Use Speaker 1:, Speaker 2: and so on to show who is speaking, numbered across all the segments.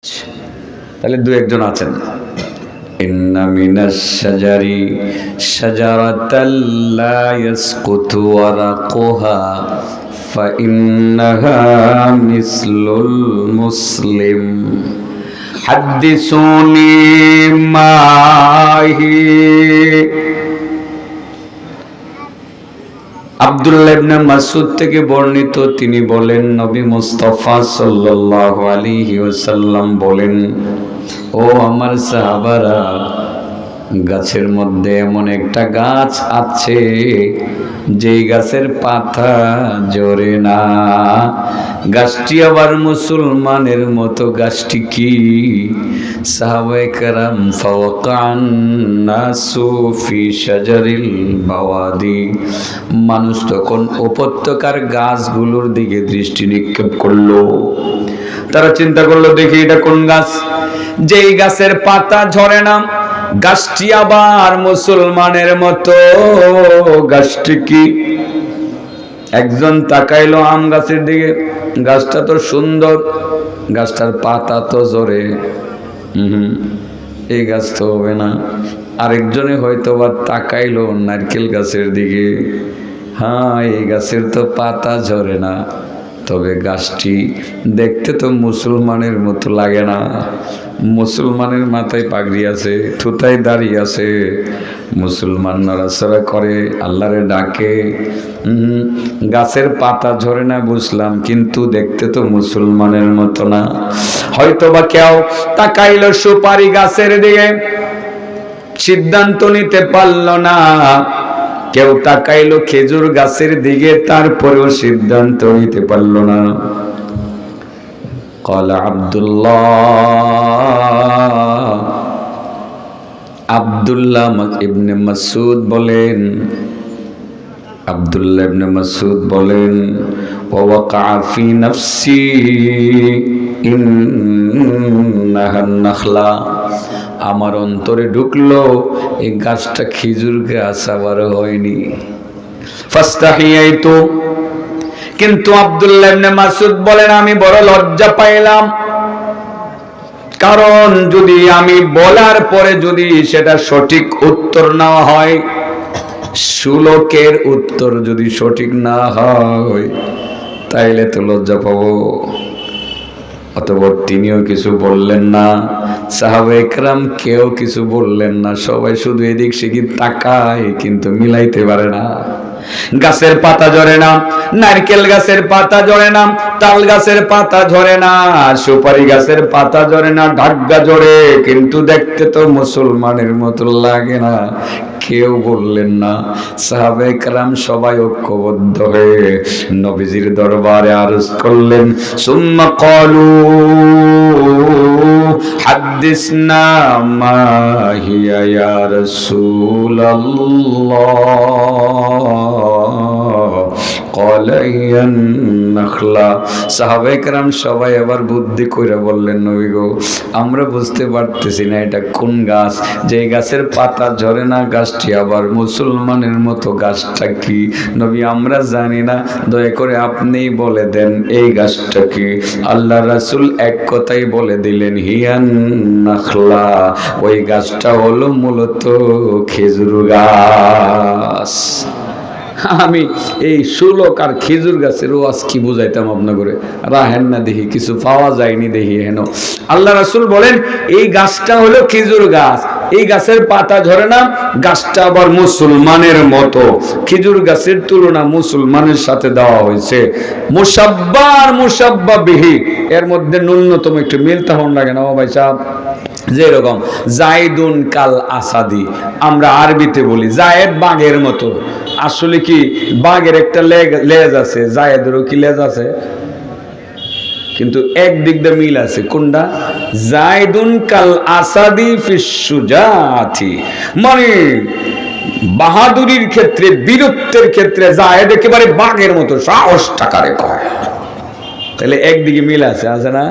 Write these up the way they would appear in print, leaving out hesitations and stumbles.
Speaker 1: তাহলে দু একজন আছেন। ইন্না মিনাশ শাজারি শাজারাতাল লা ইয়াসকুতু ওয়ারাকুহা ফাইন্নাহা মিসলুল মুসলিম হাদ্দিসুনি মাহি। আব্দুল্লাহ ইবনে মাসউদ থেকে বর্ণিত, তিনি বলেন নবী মুস্তাফা সাল্লাল্লাহু আলাইহি ওয়াসাল্লাম বলেন, ও আমার সাহাবারা, গাছের মধ্যে এমন একটা গাছ আছে যেই গাছের পাতা ঝরে না। গাছটি আবার মুসলমানের মতো। গাছটি কি? সাহাবায়ে কেরাম ফাওয়াকান নাসু ফি শাজারিল বাওয়াদি। মানুষ তখন উপত্যকার গাছগুলোর দিকে দৃষ্টি নিক্ষেপ করলো। তারা চিন্তা করলো, দেখি এটা কোন গাছ যেই গাছের পাতা ঝরে না, গাছটি আবার মুসলমানের মতো। গাছটি কি? একজন তাকাইলো আম গাছের দিকে, গাছটা তো সুন্দর, গাছটার পাতা তো ঝরে, এই গাছ তো হবে না। আরেকজনে হয়তো বা তাকাইলো নারকেল গাছের দিকে, হ্যাঁ এই গাছের তো পাতা ঝরে না, তবে গাছটি দেখতে তো মুসলমানের মতো লাগে না। মুসলমানের মাথায় পাগড়ি আছে, থুতায় দাঁড়িয়ে আছে, মুসলমান নড়াচড়া করে, আল্লাহরে ডাকে। গাছের পাতা ঝরে না বুঝলাম, কিন্তু দেখতে তো মুসলমানের মতো না। হয়তো বা কেউ তাকাইলো সুপারি গাছের দিকে, সিদ্ধান্ত নিতে পারল না। কেউ তাকাইলো খেজুর গাছের দিকে, তারপরেও সিদ্ধান্ত নিতে পারল না। ক্বালা আব্দুল্লাহ ইবনে মাসউদ বলেন, আব্দুল্লাহ ইবনে মাসউদ বলেন, ওয়া ওয়াকা ফি নাফসি ইন্নাহা নাখলা। আমার অন্তরে ঢুকলো এই গাছটা খেজুর গাছ আবার হয়নি। ফাস্তাহিয়াইতু, কিন্তু আব্দুল্লাহ ইবনে মাসউদ বলেন আমি বড় লজ্জা পাইলাম। কারণ যদি আমি বলার পরে যদি সেটা সঠিক উত্তর না হয়, শ্লোকের উত্তর যদি সঠিক না হয়, তাইলে তো লজ্জা পাবো। অতঃপর তিনিও কিছু বললেন না, সাহাবায়ে কেরাম কেউ কিছু বললেন না। সবাই শুধু এদিক সেদিক তাকায়, কিন্তু মিলাইতে পারে না। গাছের পাতা ঝরে না, নারকেল গাছের পাতা ঝরে না, তাল গাছের পাতা ঝরে না, সুপারি গাছের পাতা ঝরে না, ঢাকা ঝরে, কিন্তু দেখতে তো মুসলমানের মতো লাগে না। কেউ বললেন না। সাহাবায়ে কেরাম সবাই ঐক্যবদ্ধ হয়ে নবীজির দরবারে আরজ করলেন, সুম্মা ক্বালু হাদ্দিসনা মা হিয়া ইয়া রাসূলুল্লাহ ক্বালা হিয়া নাখলা। সাহাবায়ে কেরাম সবাই আবার বুদ্ধি কইরা বললেন, নবী গো, আমরা বুঝতে পারতেছি না এটা কোন গাছ, যে গাছের পাতা ঝরে না, গাছটি আবার মুসলমানের মতো। গাছটা কি নবী? আমরা জানি না, দয়া করে আপনিই বলে দেন এই গাছটা কি। আল্লাহ রাসূল এক কথাই বলে দিলেন, হিয়ান নাখলা। ওই গাছটা হলো মূলত খেজুর গাছ। আমি এই শুলক আর খেজুর গাছের ওয়াজ কি বুঝাইতাম আপনাকে, রাহেন না দেখি, কিছু পাওয়া যায়নি দেখি হেন। আল্লাহ রাসূল বলেন এই গাছটা হলো খেজুর গাছ, এই গাছের পাতা ঝরে না, গাছটা আবার মুসলমানের মতো। খেজুর গাছের তুলনা মুসলমানের সাথে দেওয়া হয়েছে। মুসাব্বা আর মুসাব্বা বিহি, এর মধ্যে ন্যূনতম একটু মিল তখন লাগে না? ও ভাই সাহেব, যেরকম জায়দুন কাল আসাদি, আমরা আরবিতে বলি জায়েদ বাঘের মতো। আসলে কি বাঘের একটা লেজ আছে, জায়েদেরও কি লেজ আছে, কিন্তু এক দিক দিয়ে মিল আছে। কোনটা? জায়দুন কাল আসাদি ফিস সুজাতি, মানে বাহাদুরির ক্ষেত্রে, বীরত্বের ক্ষেত্রে জায়েদ একেবারে বাঘের মতো সাহস টাকারে কয়। তাহলে একদিকে মিল আছে, আছে না?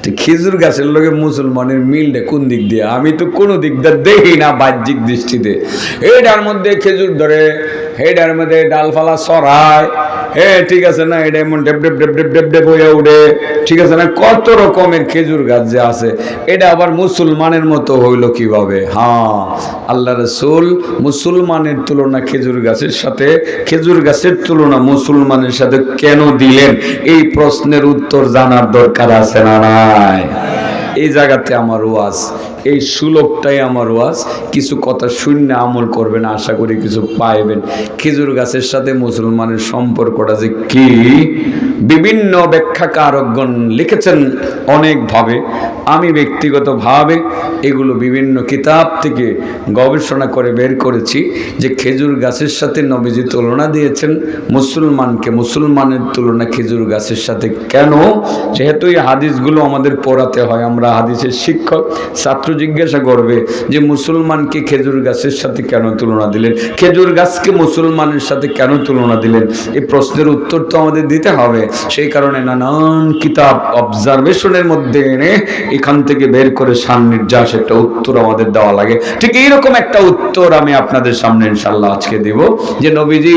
Speaker 1: তো খেজুর গাছের লগে মুসলমানের মিলটা কোন দিক দিয়ে? আমি তো কোনো দিক দিয়ে দেখি না বাহ্যিক দৃষ্টিতে। এটার মধ্যে খেজুর ধরে, এটার মধ্যে ডালফালা ছড়ায়, ঠিক আছে না, এটা এমন ডেপ ডেপ ডেপ ডেপ ডেপ ডেপ হয়ে উঠে, ঠিক আছে না, কত রকমের খেজুর গাছ যে আছে। এটা আবার মুসলমানের মতো হইলো কিভাবে? হ্যাঁ, আল্লাহ রাসূল মুসলমানের তুলনা খেজুর গাছের সাথে, খেজুর গাছের তুলনা মুসলমানের সাথে কেন দিলেন? এই প্রশ্নের উত্তর জানার দরকার আছে না নাই? এই জায়গাতে আমার ওয়াজ, এই সুলভটাই আমার ওয়াজ। কিছু কথা শূন্য আমল করবেন, আশা করি কিছু পাইবেন। খেজুর গাছের সাথে মুসলমানের সম্পর্কটা যে কি, বিভিন্ন ব্যাখ্যাকারকগণ লিখেছেন অনেকভাবে। আমি ব্যক্তিগতভাবে এগুলো বিভিন্ন কিতাব থেকে গবেষণা করে বের করেছি যে খেজুর গাছের সাথে নবীজি তুলনা দিয়েছেন মুসলমানকে, মুসলমানের তুলনা খেজুর গাছের সাথে কেন? যেহেতু এই হাদিসগুলো আমাদের পড়াতে হয়, আমরা হাদিসের শিক্ষক, ছাত্র জিজ্ঞাসা করবে যে মুসলমানকে খেজুর গাছের সাথে কেন তুলনা দিলেন, খেজুর গাছকে মুসলমানের সাথে কেন তুলনা দিলেন? এই প্রশ্নের উত্তর তো আমাদের দিতে হবে। সেই কারণে নানান কিতাব অবজারভেশনের মধ্যে এনে এখান থেকে বের করে সান্নির্যাস একটা উত্তর আমাদের দেওয়া লাগে। ঠিক এইরকম একটা উত্তর আমি আপনাদের সামনে ইনশাল্লাহ আজকে দিব, যে নবীজি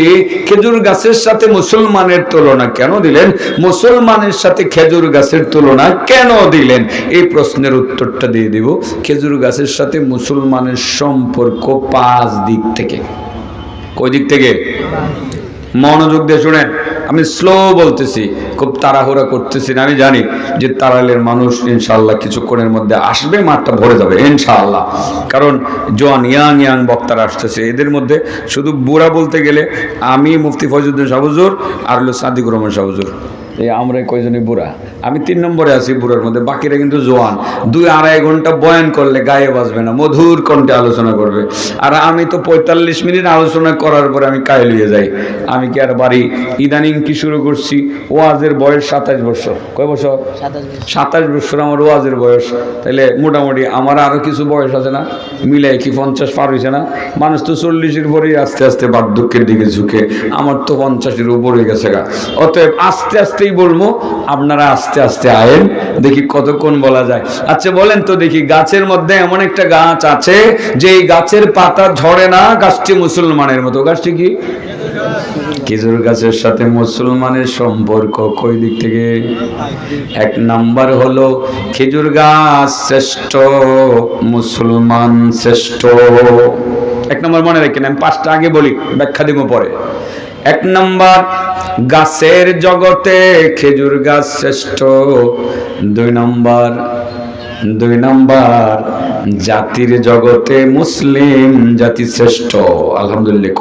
Speaker 1: খেজুর গাছের সাথে মুসলমানের তুলনা কেন দিলেন, মুসলমানের সাথে খেজুর গাছের তুলনা কেন দিলেন, এই প্রশ্নের উত্তরটা দিয়ে দিব। খেজুর গাছের সাথে মুসলমানের সম্পর্ক 5 দিক থেকে। কয় দিক থেকে? মনোযোগ দিয়ে শুনেন, আমি স্লো বলতেছি, খুব তাড়াহুড়া করতেছি না। আমি জানি যে তারালের মানুষ ইনশাআল্লাহ কিছুক্ষণের মধ্যে আসবে, মাঠটা ভরে যাবে ইনশাআল্লাহ। কারণ জোয়ান ইয়াং ইয়াং বক্তারা আসতেছে। এদের মধ্যে শুধু বুড়া বলতে গেলে আমি, মুফতি ফয়জুদ্দিন শাহ হুজুর আর হলো সাদিকুর রহমান শাহ হুজুর, এই আমরা কয়জনই বুড়া। আমি 3 নম্বরে আছি বুড়ার মধ্যে, বাকিরা কিন্তু জোয়ান। 2-2.5 ঘন্টা বয়ান করলে গায়ে বাজবে না, মধুর কণ্ঠে আলোচনা করবে। আর আমি তো 45 মিনিট আলোচনা করার পরে আমি কায়ল হয়ে যাই। আমি কি আর বাড়ি? ইদানিং কি শুরু করছি, ওয়াজের বয়স 27 বছর। কয় বছর? 27 বছর আমার ওয়াজের বয়স। তাহলে মোটামুটি আমার আরো কিছু বয়স আছে না, মিলাই কি 50 পার হয়েছে না? মানুষ তো 40-এর পরেই আস্তে আস্তে বার্ধক্যের দিকে ঝুঁকে, আমার তো 50-এর উপরে গেছে গা। অতএব আস্তে আস্তেই বলবো, আপনারা আস্তে আস্তে আয়েন, দেখি কতক্ষণ বলা যায়। আচ্ছা বলেন তো দেখি, গাছের মধ্যে এমন একটা গাছ আছে যে এই গাছের পাতা ঝরে না, গাছটি মুসলমানের মতো। গাছটি কি? খেজুর গাছের সাথে মুসলমানের সম্পর্ক কই দিক থেকে? 1 নাম্বার হলো খেজুর গাছ শ্রেষ্ঠ, মুসলমান শ্রেষ্ঠ। 1 নাম্বার মনে রাখেন, আমি 5টা আগে বলি, ব্যাখ্যা দিব পরে। 1 নাম্বার, গাছের জগতে খেজুর গাছ শ্রেষ্ঠ। 2 নাম্বার, জাতির জগতে মুসলিম জাতি শ্রেষ্ঠ। আলহামদুলিল্লাহ।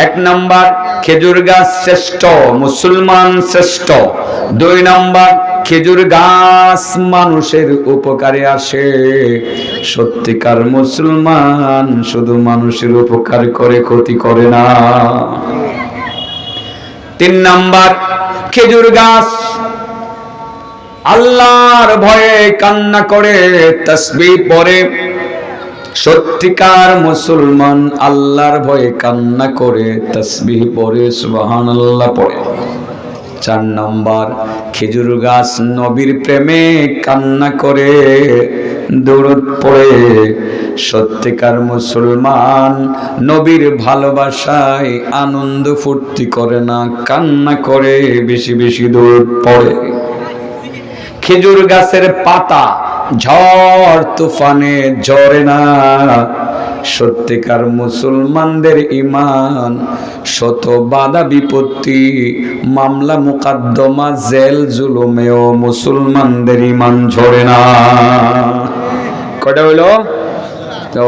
Speaker 1: 1 নাম্বার, খেজুর গাছ শ্রেষ্ঠ, মুসলমান শ্রেষ্ঠ। 2 নাম্বার, খেজুর গাছ মানুষের উপকারে আসে। সত্যিকার মুসলমান শুধু মানুষের উপকার করে, ক্ষতি করে না। 3 নাম্বার, খেজুর গাছ আল্লাহর ভয়ে কান্না করে, তাসবিহ পড়ে। সত্যিকার মুসলমান আল্লাহর ভয়ে কান্না করে, তাসবিহ পড়ে, সুবহানাল্লাহ পড়ে। 4 নাম্বার, খেজুর গাছ নবীর প্রেমে কান্না করে, দরুদ পড়ে। সত্যিকার মুসলমান নবীর ভালোবাসায় আনন্দ ফুর্তি করে না, কান্না করে, বেশি বেশি দরুদ পড়ে। খেজুর গাছের পাতা ঝড় তুফানে ঝরে না। সত্যিকার মুসলমানদের ঈমান শত বাধা বিপত্তি, মামলা মুকদ্দমা, জেল জুলুমেও মুসলমানদের ঈমান ঝরে না। কয়টা হইলো?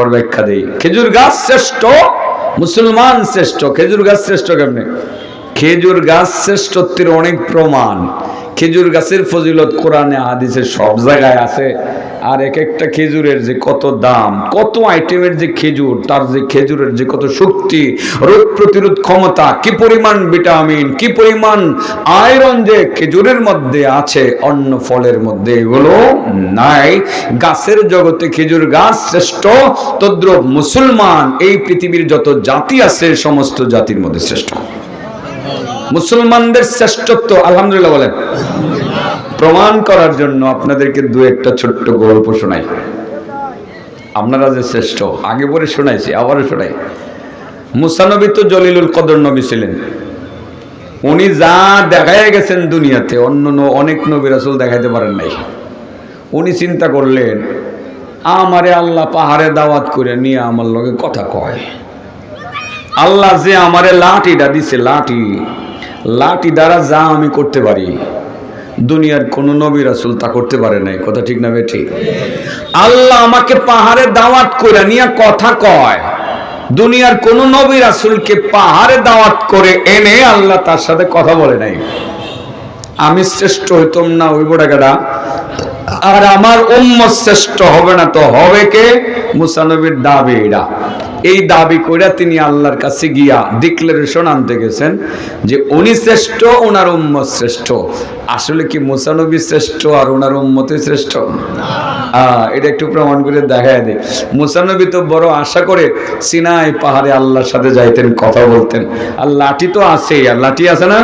Speaker 1: ওর ব্যাখ্যা দেই। খেজুর গাছ শ্রেষ্ঠ, মুসলমান শ্রেষ্ঠ। খেজুর গাছ শ্রেষ্ঠ কেমনে? খেজুর গাছ শ্রেষ্ঠত্বের অনেক প্রমাণ। খেজুর গাছের ফজিলত কোরআনে হাদিসে সব জায়গায় আছে। আর এক একটা খেজুরের যে কত দাম, কত আইটেমের যে খেজুর, তার যে খেজুরের যে কত শক্তি, রোগ প্রতিরোধ ক্ষমতা, কি পরিমাণ ভিটামিন, কি পরিমাণ আয়রন যে খেজুরের মধ্যে আছে, অন্য ফলের মধ্যে এগুলো নাই। গাছের জগতে খেজুর গাছ শ্রেষ্ঠ, তদ্রূপ মুসলমান এই পৃথিবীর যত জাতি আছে সমস্ত জাতির মধ্যে শ্রেষ্ঠ। মুসলমানদের শ্রেষ্ঠত্ব, আলহামদুলিল্লাহ বলেন। প্রমাণ করার জন্য আপনাদেরকে দু একটা ছোট্ট গল্প শোনাই। আপনারা যে শ্রেষ্ঠ, আগে পরে শোনাইছি, আবারও শোনাই। মুসা নবী তো জলিলুল কদর নবী ছিলেন। উনি যা দেখায় গেছেন দুনিয়াতে অন্য অনেক নবী রাসূল দেখাইতে পারেন নাই। উনি চিন্তা করলেন, আমারে আল্লাহ পাহাড়ে দাওয়াত করে নিয়ে আমার লগে কথা কয়। আল্লাহ যে আমারে লাঠিটা দিছে, লাঠি দ্বারা যা আমি করতে পারি, দুনিয়ার কোন নবী রাসূল তা করতে পারে নাই। কথা ঠিক না বেঠিক? আল্লাহ আমাকে পাহাড়ে দাওয়াত করে নিয়ে কথা কয়। দুনিয়ার কোন নবী রাসূলকে পাহাড়ে দাওয়াত করে এনে আল্লাহ তার সাথে কথা বলে নাই। আমি শ্রেষ্ঠ হইতাম না ওই বড়াগাড়া, আর আমার উম্মত শ্রেষ্ঠ হবে না তো হবে কে? মুসা নবীর দাবি এটা। এই দাবি কইরা তিনি আল্লাহর কাছে গিয়া ডিক্লারেশন আনতে গেছেন যে উনি শ্রেষ্ঠ, ওনার উম্মত শ্রেষ্ঠ। আসলে কি মুসা নবী শ্রেষ্ঠ আর ওনার উম্মতই শ্রেষ্ঠ? এটা একটু প্রমাণ করে দেখায় দেয়। মুসা নবী তো বড় আশা করে সিনাই পাহাড়ে আল্লাহর সাথে যাইতেন, কথা বলতেন। আর লাঠি তো আছে, আর লাঠি আছে না?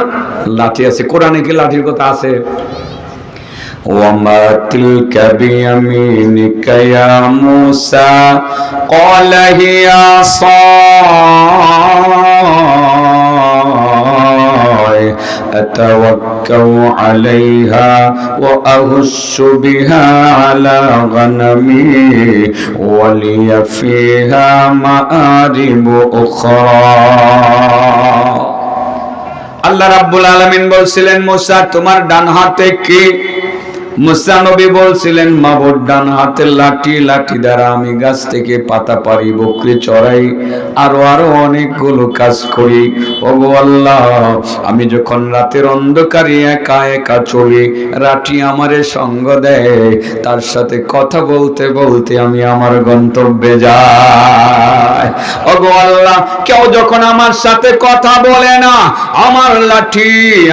Speaker 1: লাঠি আছে। কোরআনে কি লাঠির কথা আছে? وما تلك بيمينك يا موسى قال هي عصاي أتوكل عليها وأهش بها على غنمي ولي فيها مآرب أخرى আল্লাহ রাব্বুল আলামিন বলছিলেন, মুসা তোমার ডান হাতে কি? মুসা নবী বলছিলেন, মাবুদ ডান হাতের লাঠি, লাঠি দ্বারা আমি গাছ থেকে পাতা পারি, বকরি চড়াই, আরো অনেকগুলো কাজ করি। ওগো আল্লাহ, আমি যখন রাতের অন্ধকারে একা একা চলি, লাঠি আমারে সঙ্গ দেয়, তার সাথে কথা বলতে বলতে আমি আমার গন্তব্যে যাই। ওগো আল্লাহ, কেউ যখন আমার সাথে কথা বলে না, আমার লাঠি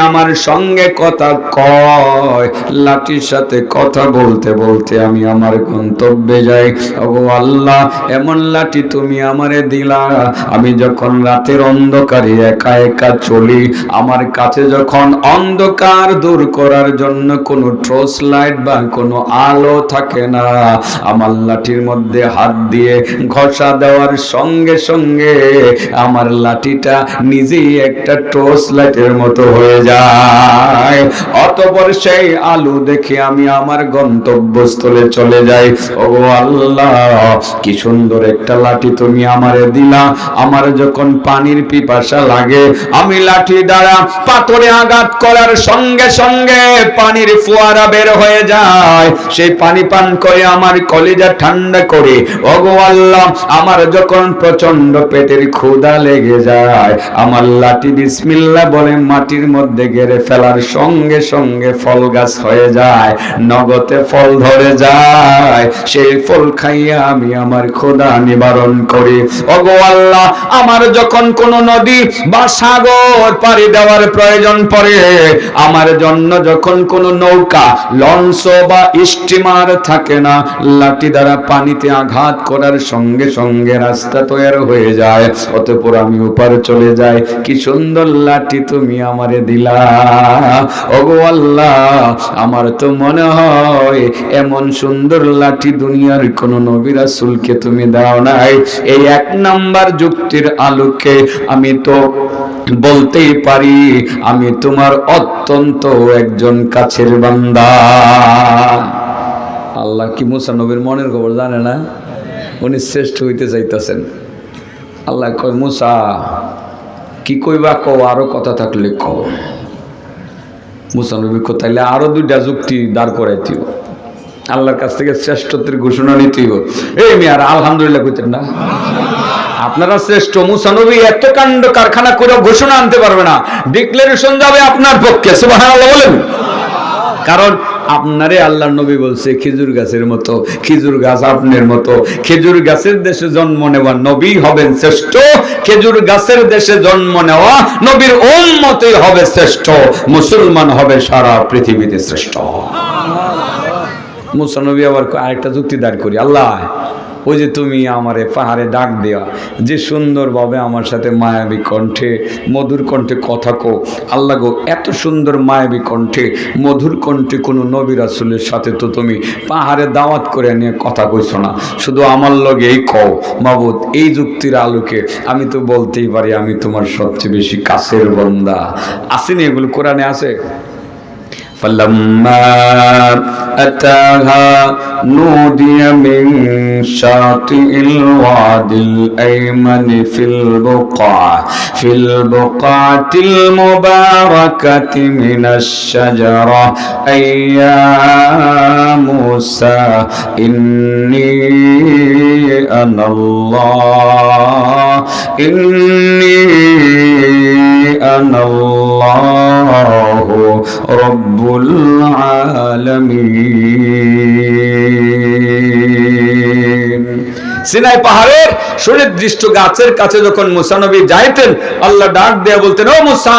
Speaker 1: আমার সঙ্গে কথা কয়, লাঠির সাথে কথা বলতে বলতে আমি আমার গন্তব্যে যাই। ওগো আল্লাহ, এমন লাঠি তুমি আমারে দিলা, আমি যখন রাতের অন্ধকারে একা একা চলি, আমার কাছে যখন অন্ধকার দূর করার জন্য কোনো টর্চ লাইট বা কোনো আলো থাকে না, আমার লাঠির মধ্যে হাত দিয়ে ঘষা দেওয়ার সঙ্গে সঙ্গে আমার লাঠিটা নিজেই একটা টর্চ লাইটের মতো হয়ে যায়। অতঃপর সেই আলো দেখে আমি আমার গন্তব্যস্থলে চলে যাই। ওগো আল্লাহ, কি সুন্দর একটা লাঠি তুমি আমারে দিলা। আমার যখন পানির পিপাসা লাগে, আমি লাঠি দ্বারা পাথরে আঘাত করার সঙ্গে সঙ্গে পানির ফোয়ারা বের হয়ে যায়, সেই পানি পান করে আমার কলিজা ঠান্ডা করে। ওগো আল্লাহ, আমার যখন প্রচন্ড পেটের ক্ষুধা লেগে যায়, আমার লাঠি বিসমিল্লাহ বলে মাটির মধ্যে গেড়ে ফেলার সঙ্গে সঙ্গে ফল গাছ হয়ে যায়, নগদে ফল ধরে যায়, সেই ফল খাইয়া আমি আমার ক্ষুধা নিবারণ করি। ওগো আল্লাহ, আমার যখন কোন নদী বা সাগর পাড়ি দেওয়ার প্রয়োজন পড়ে, আমার জন্য যখন কোন নৌকা, লঞ্চ বা স্টিমার থাকে না, লাঠি দ্বারা পানিতে আঘাত করার সঙ্গে সঙ্গে রাস্তা তৈরি হয়ে যায়, অতঃপর আমি ওপারে চলে যাই। কি সুন্দর লাঠি তুমি আমারে দিলা। ওগো আল্লাহ, আমার তো মনে হয় এমন সুন্দর লাঠি দুনিয়ার কোন নবী রাসূলকে তুমি দাও নাই। এই এক নাম্বার যুক্তির আলোকে আমি তো বলতেই পারি আমি তোমার অত্যন্ত একজন কাছের বান্দা। আল্লাহ কি মুসা নবীর মনের খবর জানে না? উনি শ্রেষ্ঠ হইতে চাইতেছেন। আল্লাহ কয়, মুসা কি কইবা কও, আরো কথা থাকলে কও। মুসা নবী তাইলে আরো দুইটা যুক্তি দাঁড় করাইতিও, আল্লাহর কাছ থেকে শ্রেষ্ঠত্বের ঘোষণা নিতেইব। এই মিয়ার আলহামদুলিল্লাহ কইতেন না? আপনারা শ্রেষ্ঠ। মুসা নবী এত কাণ্ড কারখানা করে ঘোষণা আনতে পারবে না, ডিক্লারেশন যাবে আপনার পক্ষে। সুবহানাল্লাহ বলেন। কারণ আপনারে আল্লাহর নবী বলছে খেজুর গাছের মতো, খেজুর গাছ আপনার মতো। খেজুর গাছের দেশে জন্ম নেওয়া নবী হবেন শ্রেষ্ঠ, খেজুর গাছের দেশে জন্ম নেওয়া নবীর উম্মতই হবে শ্রেষ্ঠ, মুসলমান হবে সারা পৃথিবীতে শ্রেষ্ঠ। মুসা নবী আবার আরেকটা যুক্তি দাঁড় করি, আল্লাহ ওই যে তুমি আমারে পাহাড়ে ডাক দেয়া, যে সুন্দরভাবে আমার সাথে মায়াবী কণ্ঠে মধুর কণ্ঠে কথা কো, আল্লাহ গো এত সুন্দর মায়াবী কণ্ঠে মধুর কণ্ঠে কোনো নবী রাসূলের সাথে তো তুমি পাহাড়ে দাওয়াত করে নিয়ে কথা কইছো না, শুধু আমার লগে এই কও। মাবুদ, এই যুক্তির আলোকে আমি তো বলতেই পারি আমি তোমার সবচেয়ে বেশি কাছের বান্দা। আসেনি এগুলো কোরআনে আছে? فلما أتاها نودي من شاطئ الوادي الأيمن في البقعة المباركة من الشجرة أي يا موسى إني أنا الله إني أنا الله رب العالمين। সিনাই পাহাড়ের সুনির্দিষ্ট গাছের কাছে যখন মুসা নবী যাইতেন, আল্লাহ ডাক দিয়ে বলতেন, ও মুসা,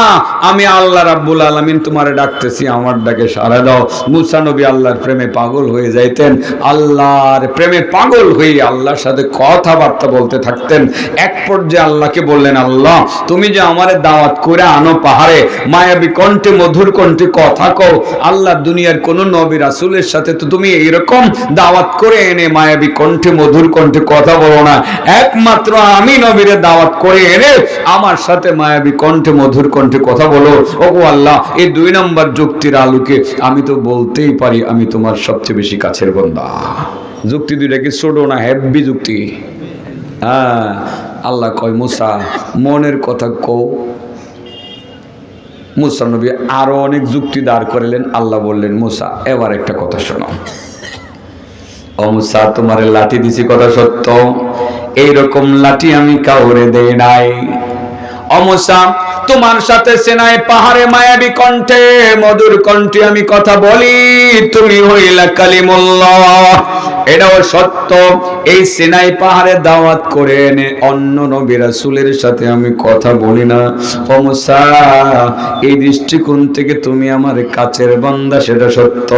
Speaker 1: আমি আল্লাহ রাব্বুল আলামিন তোমারে ডাকতেছি, আমার ডাকে সাড়া দাও। মুসা নবী আল্লাহর প্রেমে পাগল হয়ে যাইতেন, আল্লাহর প্রেমে পাগল হয়ে আল্লাহর সাথে কথাবার্তা বলতে থাকতেন। এক পর্যায়ে আল্লাহকে বললেন, আল্লাহ তুমি যে আমারে দাওয়াত করে আনো পাহাড়ে, মায়াবী কণ্ঠে মধুর কণ্ঠে কথা কও, আল্লাহ দুনিয়ার কোন নবী রাসূলের সাথে তো তুমি এইরকম দাওয়াত করে এনে মায়াবী কণ্ঠে মধুর কণ্ঠে কথা বলো না, একমাত্র আমি নবীরে দাওয়াত করে এনে আমার সাথে মায়াবী কণ্ঠে মধুর কণ্ঠে কথা বলো। ওগো আল্লাহ, এই 2 নম্বর যুক্তির আলোকে আমি তো বলতেই পারি আমি তোমার সবচেয়ে বেশি কাছের বান্দা। যুক্তি দুইটা কি ছোট না, হেভি যুক্তি। হ্যাঁ, আল্লাহ কয় মুসা মনের কথা কও। মুসা নবী আরো অনেক যুক্তি দাঁড় করালেন। আল্লাহ বললেন, মুসা এবার একটা কথা শোনো। ও মুসা, তোমার লাঠি দিছি কথা সত্য, এইরকম লাঠি আমি কাউরে দেই নাই। ও মুসা, তোমার সাথে সিনাই পাহাড়ে মায়াবী কণ্ঠে মধুর কণ্ঠে আমি কথা বলি, তুমি হইলা কালিমুল্লাহ, এটাও সত্য। এই সিনাই পাহাড়ে দাওয়াত করে এনে অন্য নবী রাসূলের সাথে আমি কথা বলি না। ও মুসা, এই দৃষ্টিকোণ থেকে তুমি আমার কাছের বান্দা, সেটা সত্য।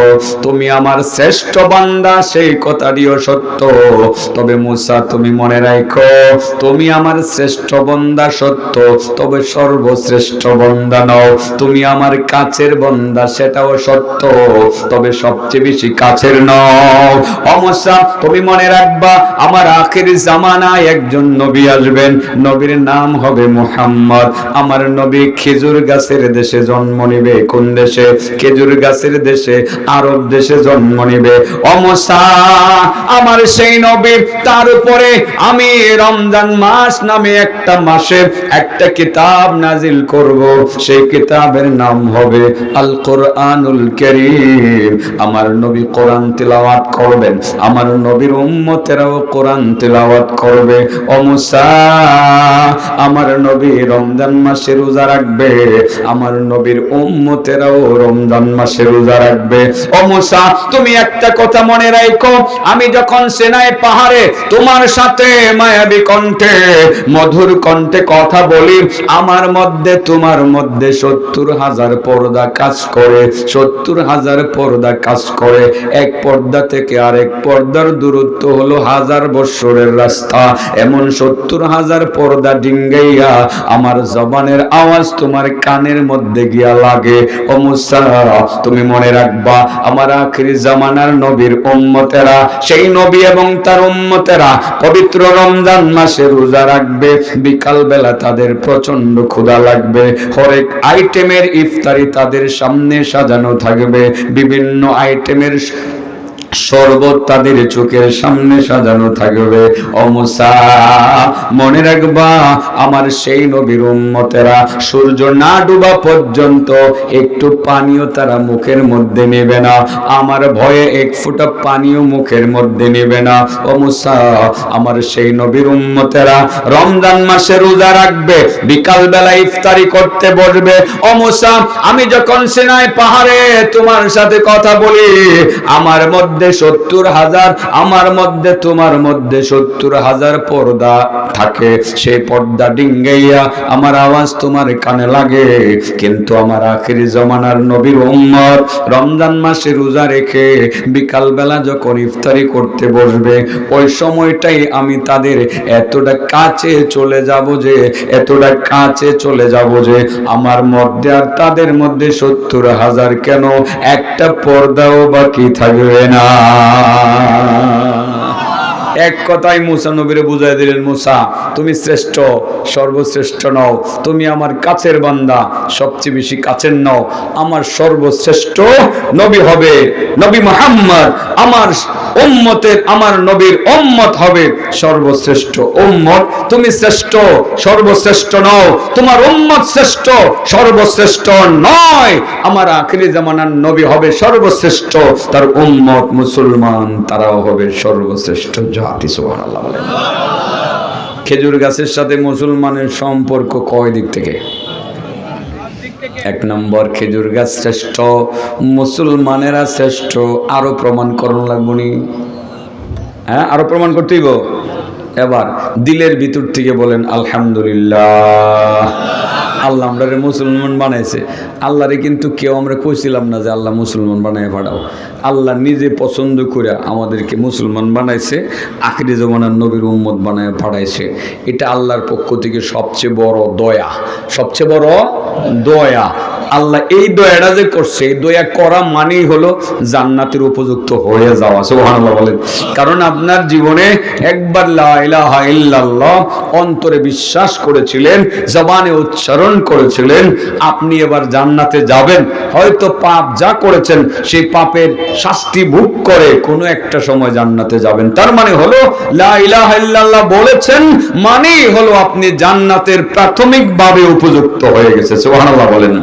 Speaker 1: তুমি আমার শ্রেষ্ঠ বান্দা, সেই কথাটিও সত্য। তবে মুসা তুমি মনে রাখো, তুমি আমার শ্রেষ্ঠ বান্দা সত্য, তবে সর্বশ্রেষ্ঠ বান্দা নও। তুমি আমার কাছের বান্দা, সেটাও সত্য, তবে সবচেয়ে বেশি কাছের নও। ও মুসা, তুমি মনে রাখবা, আমার আখির জামানায় একজন নবী আসবেন, নবীর নাম হবে মুহাম্মদ। আমার নবী খেজুর গাছের দেশে জন্ম নিবে। কোন দেশে? খেজুর গাছের দেশে, আরব দেশে জন্ম নিবে। ও মুসা, আমার সেই নবী, তার উপরে আমি রমজান মাস নামে একটা মাসে একটা কিতাব নাজিল করব, সেই কিতাবের নাম হবে আল কোরআনুল কারীম। আমার নবী কোরআন তিলাওয়াত করবেন, আমার নবীর উম্মতেরাও কোরআন তিলাওয়াত করবে। ও মুসা, আমার নবী রমজান মাসে রোজা রাখবে, আমার নবীর উম্মতেরাও রমজান মাসে রোজা রাখবে। ও মুসা, তুমি একটা কথা মনে রাখো, আমি যখন সিনাই পাহাড়ে তোমার সাথে মায়াবী কণ্ঠে মধুর কণ্ঠে কথা বলি, আমার মধ্যে তোমার মধ্যে 70,000 পর্দা কাজ করে, 70,000 পর্দা কাজ করে। এক পর্দা থেকে আরেক পর্দার দূরত্ব হলো 1000 বছরের রাস্তা। এমন 70,000 পর্দা ডিঙ্গাইয়া আমার জবানের আওয়াজ তোমার কানের মধ্যে গিয়া লাগে। ও মুসা, তুমি মনে রাখবা, আমার আখির জামানার নবীর উম্মতেরা, সেই নবী এবং তার উম্মতেরা পবিত্র রমজান মাসে রোজা রাখবে। বিকাল বেলা তাদের প্রচন্ড ক্ষুধা লাগবে, হরেক আইটেমের ইফতারি তাদের সামনে সাজানো থাকবে, বিভিন্ন আইটেমের শরবত তাদের চোখের সামনে সাজানো থাকবে। ও মুসা, মনে রাখবা, আমার সেই নবীর উম্মতেরা সূর্য না ডুবা পর্যন্ত একটু পানিও তারা মুখের মধ্যে নেবে না, আমার ভয়ে এক ফোঁটা পানিও মুখের মধ্যে নেবে না। ও মুসা, আমার সেই নবীর উম্মতেরা রমজান মাসে রোজা রাখবে, বিকাল বেলা ইফতারি করতে বসবে। ও মুসা, আমি যখন সিনাই পাহাড়ে তোমার সাথে কথা বলি, আমার মধ্যে মধ্যে 70,000, আমার মধ্যে তোমার মধ্যে 70,000 পর্দা থাকে। সেই পর্দা ডিঙ্গাইয়া আমার আওয়াজ তোমার কানে লাগে, কিন্তু আমার আখিরি জমানার নবীর উম্মত রমজান মাসে রোজা রেখে বিকাল বেলা যখন ইফতারি করতে বসবে, ওই সময়টাই আমি তাদের এতটা কাছে চলে যাব যে, এতটা কাছে চলে যাব যে আমার মধ্যে আর তাদের মধ্যে 70,000 কেন একটা পর্দাও বাকি থাকবে না। এক কথায় মুসা নবীরে বুঝাই দিলেন, মুসা তুমি শ্রেষ্ঠ, সর্বশ্রেষ্ঠ নও, তুমি আমার কাছের বান্দা, সবচেয়ে বেশি কাছের নও। আমার সর্বশ্রেষ্ঠ নবী হবে নবী মুহাম্মদ, আমার উম্মতের, আমার নবীর উম্মত হবে সর্বশ্রেষ্ঠ উম্মত। তুমি শ্রেষ্ঠ, সর্বশ্রেষ্ঠ নও, তোমার উম্মত শ্রেষ্ঠ, সর্বশ্রেষ্ঠ নয়। আমার আখিরি জামানার নবী হবে সর্বশ্রেষ্ঠ, তার উম্মত মুসলমান তারাও হবে সর্বশ্রেষ্ঠ জাতি। সুবহানাল্লাহ বলেন। খেজুর গাছের সাথে মুসলমানের সম্পর্ক কয় দিক থেকে? এক নম্বর, খেজুর গাছ শ্রেষ্ঠ, মুসলমানেরা শ্রেষ্ঠ। আরো প্রমাণ করুন লাগবনি? হ্যাঁ, আরো প্রমাণ করতেই গো। এবার দিলের ভিতর থেকে বলেন আলহামদুলিল্লাহ, আল্লাহ আমরা মুসলমান বানাইছে। আল্লাহরে কিন্তু কেউ আমরা কইছিলাম না যে আল্লাহ মুসলমান বানায় পাঠাও। আল্লাহ নিজে পছন্দ করে আমাদেরকে মুসলমান বানাইছে, আখিরি জমানার নবীর উম্মত বানায় পাঠাইছে। এটা আল্লাহর পক্ষ থেকে সবচেয়ে বড় দয়া, সবচেয়ে বড় দয়া। আল্লাহ এই দয়াটা যে করছে, এই দয়া করা মানেই হলো জান্নাতের উপযুক্ত হয়ে যাওয়া। সুবহানাল্লাহ বলেন। কারণ আপনার জীবনে একবার লা ইলাহা ইল্লাল্লাহ অন্তরে বিশ্বাস করেছিলেন, জবানে উচ্চারণ করেছিলেন, আপনি এবার জান্নাতে যাবেন। হয়তো পাপ যা করেছেন সেই পাপের শাস্তি ভোগ করে কোনো একটা সময় জান্নাতে যাবেন। তার মানে হলো লা ইলাহা ইল্লাল্লাহ বলেছেন মানেই হলো আপনি জান্নাতের প্রাথমিকভাবে উপযুক্ত হয়ে গেছে। সুবহানাল্লাহ বলেন।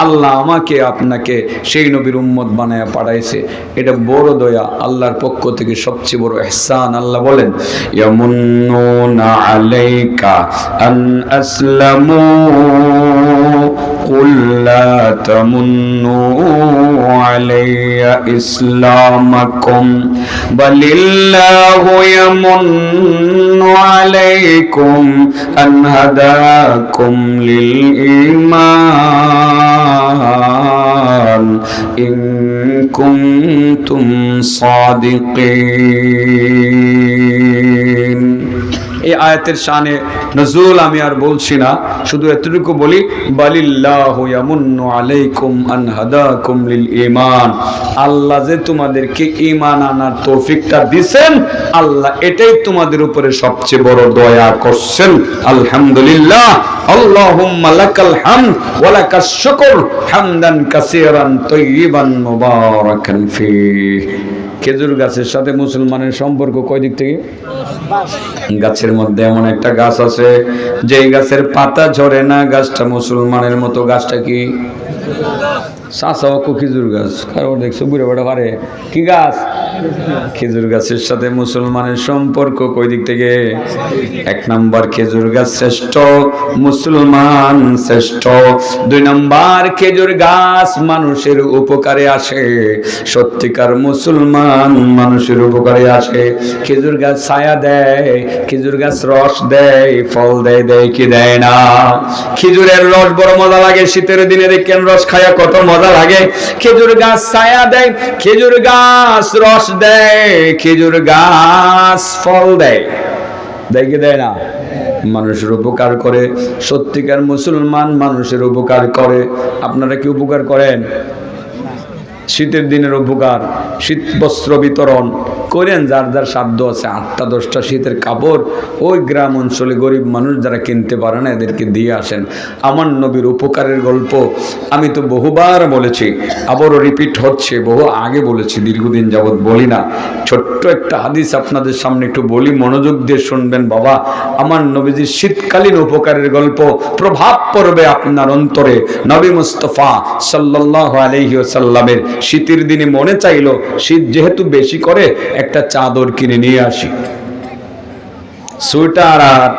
Speaker 1: আল্লাহ আমাকে আপনাকে সেই নবীর উম্মত বানায়া পাঠাইছে, এটা বড় দয়া, আল্লাহর পক্ষ থেকে সবচেয়ে বড় ইহসান। আল্লাহ বলেন ইয়ামুন্নুনা আলাইকা আন আসলামু কুল লা তামুন্নু আলাইয়া ইসলামাকুম বালিল্লাহু ইয়ামুন্নু আলাইকুম আন হাদাকুম লিল ঈমান ইন কুনতুম সাদিকিন। এই আয়াতের শানে নজুল আমি আর বলছি না, শুধু এতটুকু বলি বালিল্লাহু ইয়ামুন্নু আলাইকুম আন হাদাকুম লিল ঈমান। আল্লাহ যে তোমাদেরকে ঈমান আনার তৌফিকটা দিবেন, আল্লাহ এটাই তোমাদের উপরে সবচেয়ে বড় দয়া করছেন। আলহামদুলিল্লাহ, আল্লাহুম্মা লাকাল হামদ ওয়া লাকাশ শুকর হামদান কাসীরান তাইয়িবান মুবারাকান ফীহি। খেজুর গাছের সাথে মুসলমানের সম্পর্ক কয় দিক থেকে? গাছের মধ্যে এমন একটা গাছ আছে যেই গাছের পাতা ঝরে না, গাছটা মুসলমানের মতো। গাছটা কি? খেজুর গাছ। কারণ দেখছো বুড়ে বড় পারে কি গাছ? খেজুর গাছের সাথে মুসলমানের সম্পর্ক কই দিক থেকে? এক নম্বর, খেজুর গাছ শ্রেষ্ঠ, মুসলমান শ্রেষ্ঠ। দুই নম্বর, খেজুর গাছ মানুষের উপকারে আসে, সত্যিকার মুসলমান মানুষের উপকারে আসে। খেজুর গাছ ছায়া দেয়, খেজুর গাছ রস দেয়, ফল দেয়, দেয় কি দেয় না? খেজুরের রস বড় মজা লাগে, শীতের দিনে দেখেন রস খায়া কত মজা লাগে। খেজুর গাছ ছায়া দেয়, খেজুর গাছ রস দেয়, খেজুর গাছ ফল দেয়, দেয় কি দেয় না? মানুষের উপকার করে। সত্যিকার মুসলমান মানুষের উপকার করে। আপনারা কি উপকার করেন? শীতের দিনের উপকার, শীত বস্ত্র বিতরণ করেন, যার যার সাধ্য আছে 8টা 10টা শীতের কাপড় ওই গ্রাম অঞ্চলে গরিব মানুষ যারা কিনতে পারে না এদেরকে দিয়ে আসেন। আমার নবীর উপকারের গল্প আমি তো বহুবার বলেছি, আবারও রিপিট হচ্ছে, বহু আগে বলেছি, দীর্ঘদিন যাবৎ বলি না। ছোট্ট একটা হাদিস আপনাদের সামনে একটু বলি, মনোযোগ দিয়ে শুনবেন বাবা। আমার নবীজির শীতকালীন উপকারের গল্প প্রভাব পড়বে আপনার অন্তরে। নবী মুস্তাফা সাল্লাল্লাহু আলাইহি ওয়াসাল্লামের শীতের দিনে মনে চাইলো শীত যেহেতু বেশি করে একটা চাদর কিনে নিয়ে আসি। সোয়েটার আর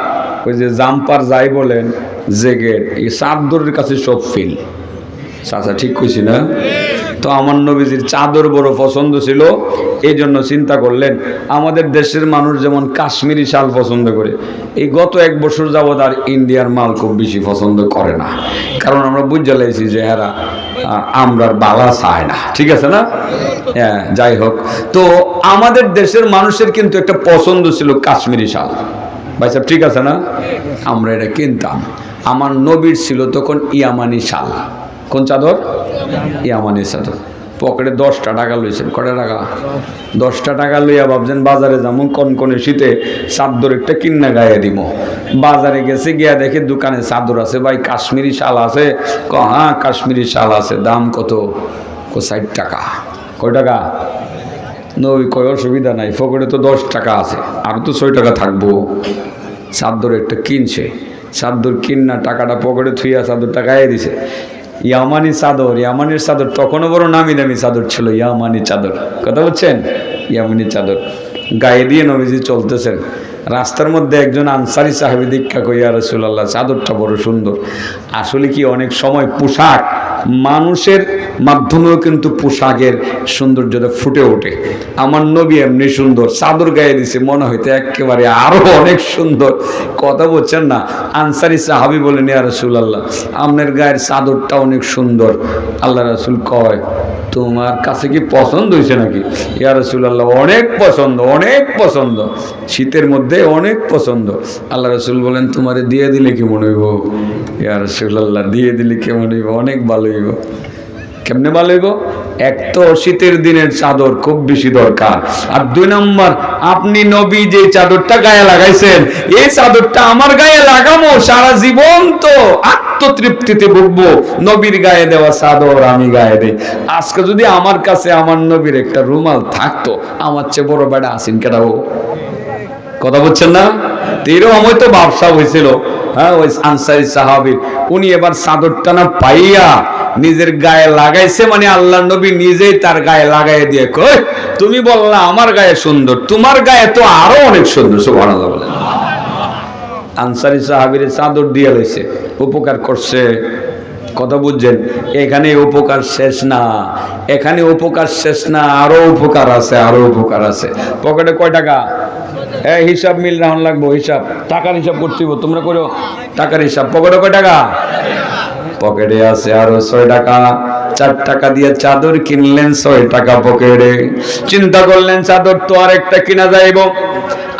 Speaker 1: ওই যে জাম্পার যাই বলেন, জ্যাকেট, এই চাদরের কাছে সব ফিল। চাচা ঠিক কইছি না? তো আমার নবীজির চাদর বড় পছন্দ ছিল, এই জন্য চিন্তা করলেন আমাদের দেশের মানুষ যেমন কাশ্মীরি শাল পছন্দ করে, এই গত 1 বছর যাবৎ আর ইন্ডিয়ার মাল খুব বেশি পছন্দ করে না, কারণ আমরা বুঝে লাইছি যে এরা আমরার বালা চায় না, ঠিক আছে না? হ্যাঁ, যাই হোক, তো আমাদের দেশের মানুষের কিন্তু একটা পছন্দ ছিল কাশ্মীরি শাল, ভাই সাহেব ঠিক আছে না? আমরা এটা কিনতাম। আমার নবীর ছিল তখন ইয়ামানি শাল। কোন চাদর? ইয়ামানি চাদর। পকেটে 10টা টাকা লইছেন। কটা টাকা? 10টা টাকা লইয়া ভাবছেন বাজারে যাবো, কনকনে শীতে চাদর একটা কিন্না গায়ে দিব। বাজারে গেছে, গিয়া দেখে দোকানে চাদর আছে, ভাই কাশ্মীরি শাল আছে? হ্যাঁ কাশ্মীরি শাল আছে। দাম কত? 60 টাকা। কয় টাকা? নবী কয় অসুবিধা নাই, পকেটে তো 10 টাকা আছে, আরও তো 6 টাকা থাকবো। চাদর একটা কিনছে, চাদর কিনা টাকাটা পকেটে থুইয়া চাদরটা গায়ে দিছে। ইয়ামানি চাদর, ইয়ামানির চাদর তখনও বড় নামি দামি চাদর ছিল, ইয়ামানি চাদর, কথা বলছেন? ইয়ামানি চাদর গায়ে দিয়ে নবীজি চলতেছেন। রাস্তার মধ্যে একজন আনসারি সাহাবী দীক্ষা কই, ইয়া রাসূলুল্লাহ চাদরটা বড় সুন্দর। আসলে কি অনেক সময় পোশাক মানুষের মাধ্যমেও কিন্তু পোশাকের সৌন্দর্যটা ফুটে ওঠে। আমার নবী এমনি সুন্দর, চাদর গায়ে দিছে, মনে হইতে একেবারে আরো অনেক সুন্দর, কথা বলছেন না? আনসারি সাহাবী বলেন, ইয়া রাসূলুল্লাহ আপনার গায়ের চাদরটা অনেক সুন্দর। আল্লাহ রাসূল কয়, তোমার কাছে কি পছন্দ হয়েছে নাকি? ইয়া রাসূলুল্লাহ অনেক পছন্দ, অনেক পছন্দ, শীতের মধ্যে অনেক পছন্দ। আল্লাহ রাসূল বলেন, তোমারে দিয়ে দিলে কেমন হইব? ইয়া রাসূলুল্লাহ দিয়ে দিলে কেমন হইব? অনেক ভালো হইব। কেমনে ভালো হইব? এক তো শীতের দিনের চাদর খুব বেশি দরকার, আর 2 নম্বর আপনি নবী যে চাদরটা গায়ে লাগাইছেন, এই চাদরটা আমার গায়ে লাগামো, সারা জীবন তো আত্মতৃপ্তিতে ভুগবো। নবীর গায়ে দেওয়া চাদর আমি গায়ে দেই। আজকে যদি আমার কাছে আমার নবীর একটা রুমাল থাকতো, আমার চেয়ে বড় বেটা আসিন কেটাও, কথা বলছেন না? এরকম হয়তো ব্যবসা হয়েছিল। হ্যাঁ, ওই আনসারী সাহাবী উনি এবার চাদরটা না পাইয়া নিজের গায়ে লাগাইছে, মানে আল্লাহ নবী নিজেই তার গায়ে লাগাই দিয়ে কই, তুমি বললা আমার গায়ে সুন্দর, তোমার গায়ে তো আরো অনেক সুন্দর। সুবহানাল্লাহ বলেন। আনসারী সাহাবীর চাদর দিয়ে লইছে, উপকার করছে, কথা বুঝছেন? এখানে উপকার শেষ না, এখানে উপকার শেষ না, আরো উপকার আছে, আরো উপকার আছে। পকেটে কয় টাকা? হিসাব মিল রাহন লাগবো, হিসাব টাকার হিসাব করতে হইব, তোমরা করো টাকার হিসাব। পকেটে কয় টাকা? পকেটে আছে আরো 6 টাকা। 4 টাকা দিয়ে চাদর কিনলেন, 6 টাকা পকেটে। চিন্তা করলেন চাদর তো আর একটা কিনা যাইব।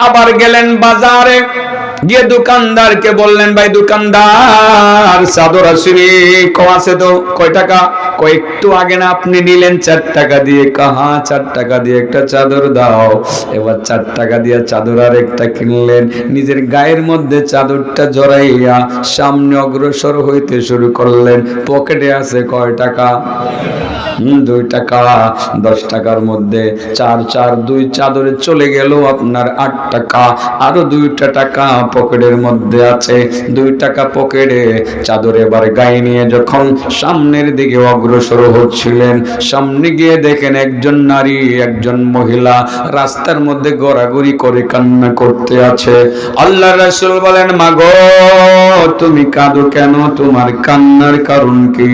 Speaker 1: আবার গেলেন বাজারে, গিয়ে দোকানদারকে বললেন, ভাই দোকানদার চাদর আসেনি? আছে তো। কয় টাকা? একটু আগে না আপনি নিলেন 4 টাকা দিয়ে। কাহা 4 টাকা দিয়ে একটা চাদর দাও। এবার 4 টাকা দিয়ে চাদর আর একটা কিনলেন, নিজের গায়ের মধ্যে চাদরটা জড়াইয়া সামনে অগ্রসর হইতে শুরু করলেন। পকেটে আছে কয় টাকা? 2 টাকা। 10 টাকার মধ্যে 4 4 2 চাদরে চলে গেল আপনার 8 টাকা। আরো 2টা টাকা পকেটের মধ্যে আছে। 2 টাকা পকেটে, চাদর এবার গায়ে নিয়ে যখন সামনের দিকে অগ্রসর হচ্ছিলেন, সামনে গিয়ে দেখেন একজন নারী, একজন মহিলা রাস্তার মধ্যে গড়াগড়ি করে কান্না করতে আছে। আল্লাহ রাসূল বলেন, মাগো তুমি কাঁদো কেন? তোমার কান্নার কারণ কি?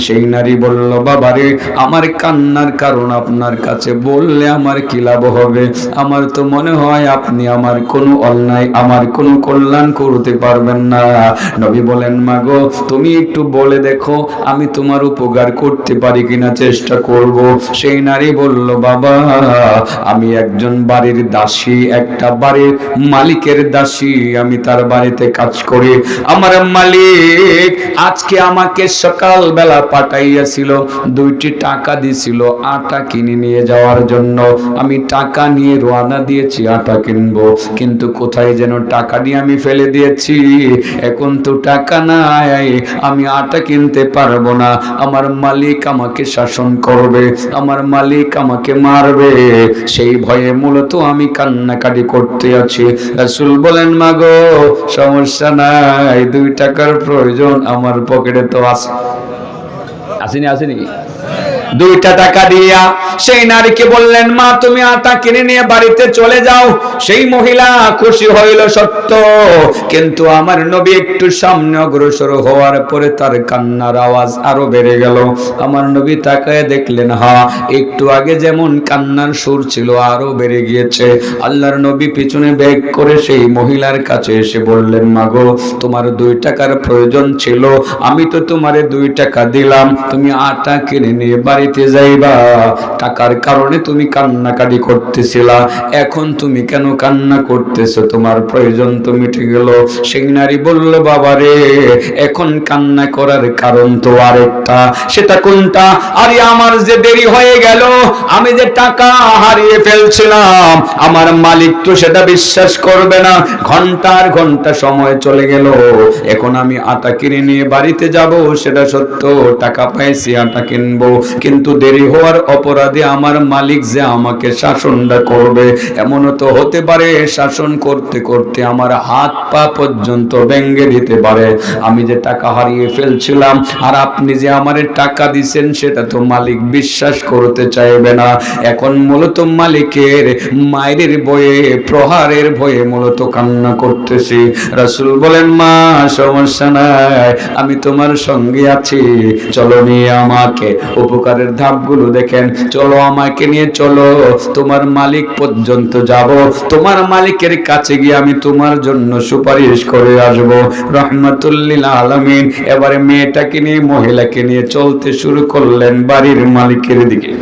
Speaker 1: সেই নারী বলল, বাবারে আমার কান্নার কারণ আপনার কাছে বললে আমার কি লাভ হবে? আমার তো মনে হয় আপনি আমার কোনো অন্যায়, আমার কোনো কল্যাণ করতে পারবেন না। নবী বলেন, মাগো তুমি একটু বলে দেখো আমি তোমার উপকার করতে পারি কিনা, চেষ্টা করব। সেই নারী বলল, বাবা আমি একজন বাড়ির দাসী, একটা বাড়ির মালিকের দাসী, আমি তার বাড়িতে কাজ করি। আমার মালিক আজকে আমাকে সকাল বেলা পাঠাইয়াছিল, 2টি টাকা দিছিল আটা কিনে নিয়ে যাওয়ার জন্য। আমি টাকা নিয়ে রওনা দিয়েছি আটা কিনবো, কিন্তু কোথায় যেন টাকা নিয়ে আমি ফেলে দিয়েছি। এখন তো টাকা নাই, আমি আটা কিনতে পারবো না। আমার মালিক আমাকে শাসন করবে, আমার মালিক আমাকে মারবে, সেই ভয়ে মূলত আমি কান্নাকাটি করতে আছি। রাসূল বলেন, মাগো সমস্যা নাই, 2 টাকার প্রয়োজন আমার পকেটে তো আছে। আসেনি? আসেনি? 2টা টাকা দিয়া সেই নারীকে বললেন, মা তুমি আটা কিনে নিয়ে বাড়িতে চলে যাও। সেই মহিলা খুশি হইল সত্য, কিন্তু আমার নবী একটু সামনে অগ্রসর হওয়ার পরে তার কান্নার আওয়াজ আরো বেড়ে গেল। আমার নবী তাকায় দেখলেন, একটু আগে যেমন কান্নার সুর ছিল আরো বেড়ে গিয়েছে। আল্লাহর নবী পিছনে ব্যাক করে সেই মহিলার কাছে এসে বললেন, মাগো তোমার 2 টাকার প্রয়োজন ছিল, আমি তো তোমারে 2 টাকা দিলাম, তুমি আটা কিনে নিয়ে বাড়িতে যাইবা। টাকার কারণে তুমি কান্নাকাটি করতেছিলা, এখন তুমি কেন কান্না করতেছো? তোমার প্রয়োজন তো মিটে গেল। সেই নারী বলল, বাবারে এখন কান্না করার কারণ তো আরেকটা। সেটা কোনটা? আরে আমার যে দেরি হয়ে গেল, আমি যে টাকা হারিয়ে ফেলছিলাম, আমার মালিক তো সেটা বিশ্বাস করবে না। ঘন্টার ঘন্টা সময় চলে গেল, এখন আমি আটা কিনে নিয়ে বাড়িতে যাব, সেটা সত্য, টাকা পাইছি আটা কিনবো, কিন্তু দেরি হওয়ার অপরাধে আমার মালিক যে আমাকে শাসনটা করবে, এমনও তো হতে পারে শাসন করতে করতে আমার হাত পা পর্যন্ত ভেঙে দিতে পারে। আমি যে টাকা হারিয়ে ফেলছিলাম আর আপনি যে আমারে টাকা দিছেন, সেটা তো মালিক বিশ্বাস করতে চাইবে না। এখন মূলত মালিকের মায়ের ভয়ে, প্রহারের ভয়ে মূলত কান্না করতেছি। রাসূল বলেন, মা সমস্যা নাই, আমি তোমার সঙ্গে আছি, চলো নিয়ে আমাকে। উপকারের ধাপগুলো দেখেন, চলো আমাকে নিয়ে চলো, তোমার মালিক পর্যন্ত যাব, তোমার মালিকের কাছে গিয়ে আমি তোমার জন্য সুপারিশ করে আসব। রহমাতুল লিল আলামিন এবারে মেয়েটাকে নিয়ে, মহিলাকে নিয়ে চলতে শুরু করলেন বাড়ির মালিকের দিকে।